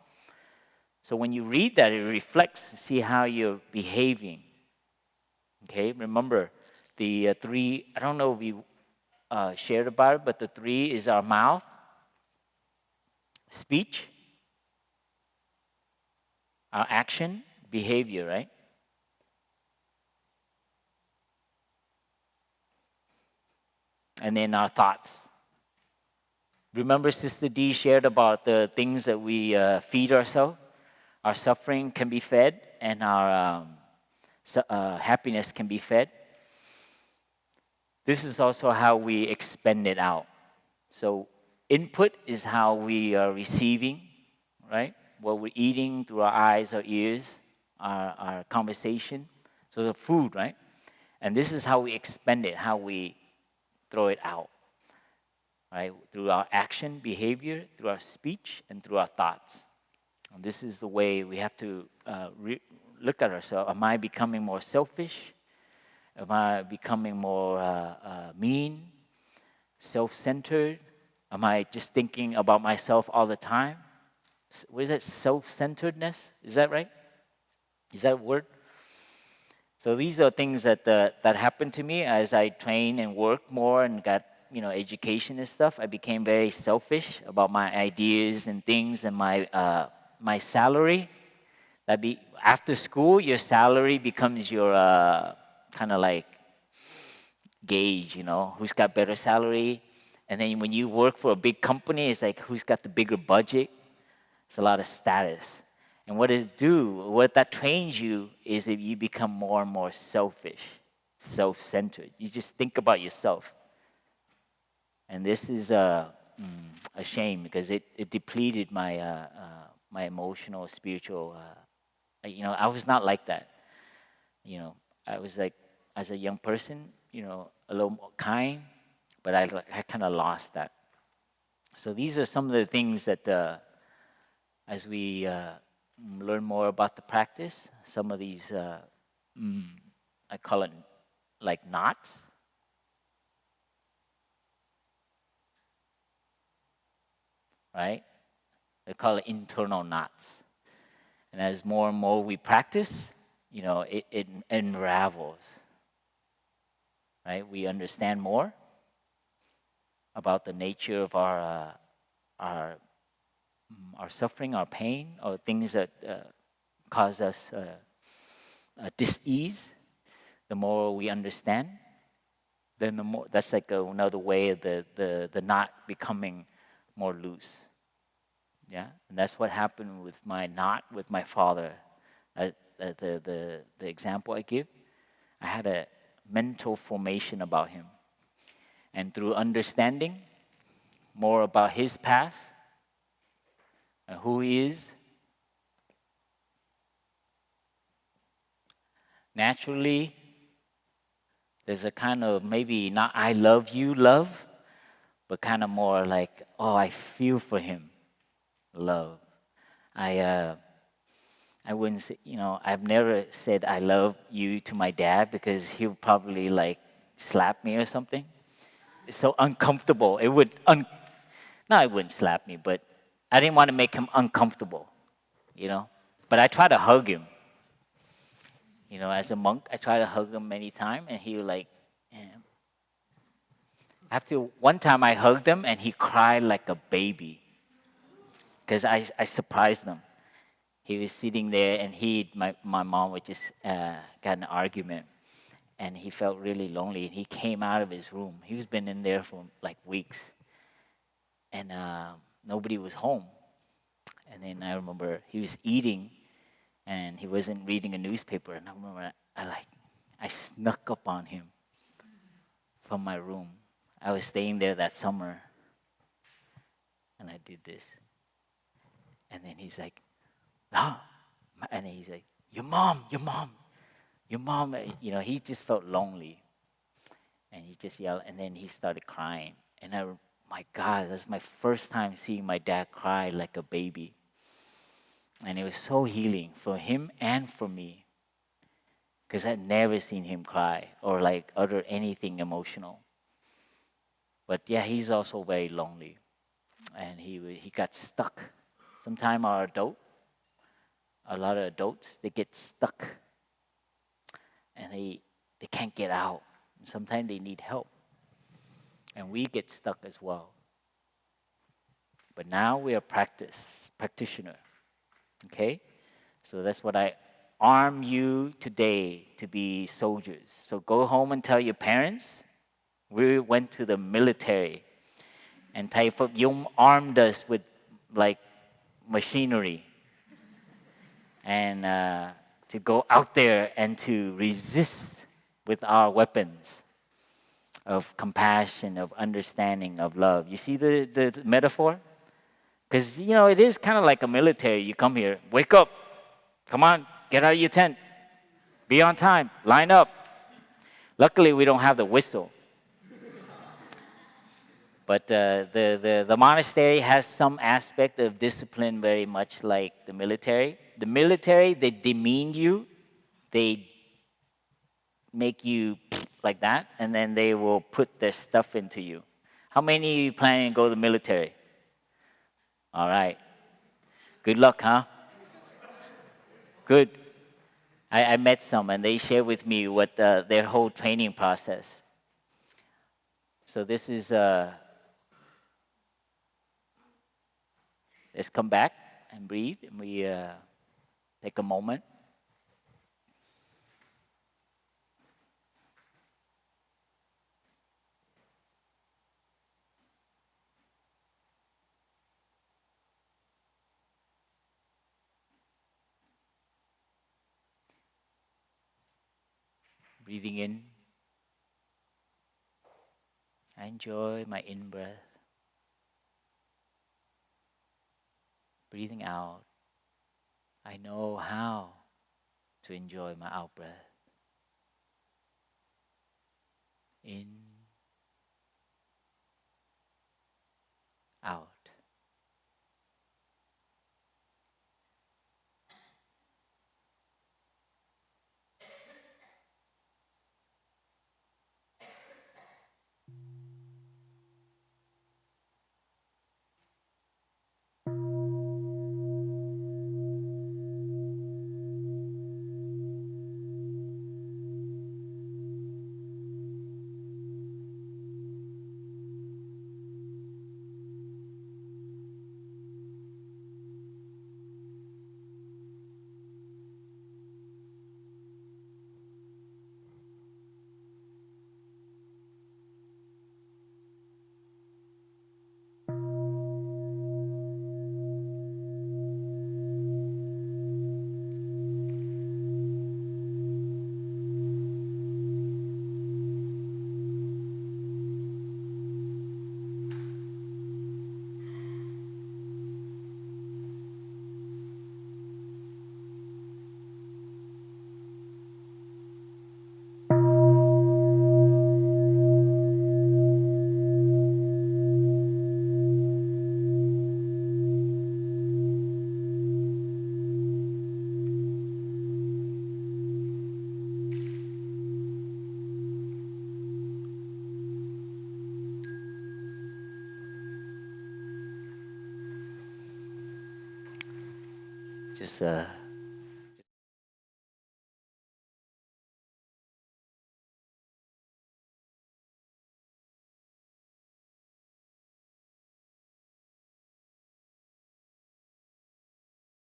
So when you read that, it reflects to see how you're behaving. Okay, remember the three, I don't know if we shared about it, but the three is our mouth, speech, our action, behavior, right? And then our thoughts. Remember Sister D shared about the things that we feed ourselves? Our suffering can be fed, and our happiness can be fed. This is also how we expend it out. So input is how we are receiving, right? What we're eating through our eyes, our ears, our conversation. So the food, right? And this is how we expend it, how we throw it out, right? Through our action, behavior, through our speech, and through our thoughts. And this is the way we have to look at ourselves. Am I becoming more selfish? Am I becoming more mean, self-centered? Am I just thinking about myself all the time? What is that, self-centeredness? Is that right? Is that a word? So these are things that happened to me as I trained and worked more and got education and stuff. I became very selfish about my ideas and things and my salary. After school, your salary becomes your kind of like gauge. Who's got better salary. And then when you work for a big company, it's like who's got the bigger budget. It's a lot of status. And what that trains you is that you become more and more selfish, self-centered. You just think about yourself. And this is a shame because it depleted my my emotional, spiritual. I was not like that. I was like, as a young person, a little more kind, but I kind of lost that. So these are some of the things that, as we learn more about the practice, some of these, I call it like knots, right? They call it internal knots. And as more and more we practice, it unravels, right? We understand more about the nature of our our suffering, our pain, or things that cause us dis-ease. The more we understand, then the more, that's like another way of the knot becoming more loose. Yeah, and that's what happened with my knot with my father. The example I give, I had a mental formation about him, and through understanding more about his past and who he is, naturally there's a kind of maybe not I love you love, but kind of more like, oh, I feel for him love. I uh, I wouldn't say, I've never said I love you to my dad because he'll probably like slap me or something. It's so uncomfortable. No, it wouldn't slap me, but I didn't want to make him uncomfortable, you know. But I try to hug him. As a monk, I try to hug him many times, and he would like, eh. After one time I hugged him, and he cried like a baby because I surprised him. He was sitting there, and my mom was just got an argument, and he felt really lonely. And he came out of his room. He was been in there for like weeks, and nobody was home. And then I remember he was eating, and he wasn't reading a newspaper. And I remember I snuck up on him from my room. I was staying there that summer, and I did this. And then he's like, "Ah," and then he's like, "Your mom, your mom, your mom." He just felt lonely, and he just yelled. And then he started crying. And my God, that's my first time seeing my dad cry like a baby. And it was so healing for him and for me, because I'd never seen him cry or like utter anything emotional. But yeah, he's also very lonely, and he got stuck. Sometimes a lot of adults, they get stuck, and they can't get out. Sometimes they need help, and we get stuck as well. But now we are practitioner. Okay, so that's what I arm you today to be soldiers. So go home and tell your parents we went to the military, and Thầy Phap Dung armed us with like machinery, and to go out there and to resist with our weapons of compassion, of understanding, of love. You see the metaphor? Because, it is kind of like a military. You come here, wake up, come on, get out of your tent, be on time, line up. Luckily, we don't have the whistle. But the monastery has some aspect of discipline very much like the military. The military, they demean you, they make you like that, and then they will put their stuff into you. How many planning to go to the military? All right. Good luck, huh? Good. I met some, and they shared with me what their whole training process. So this is, let's come back and breathe, and we take a moment. Breathing in, I enjoy my in breath. Breathing out, I know how to enjoy my out breath. In, out. just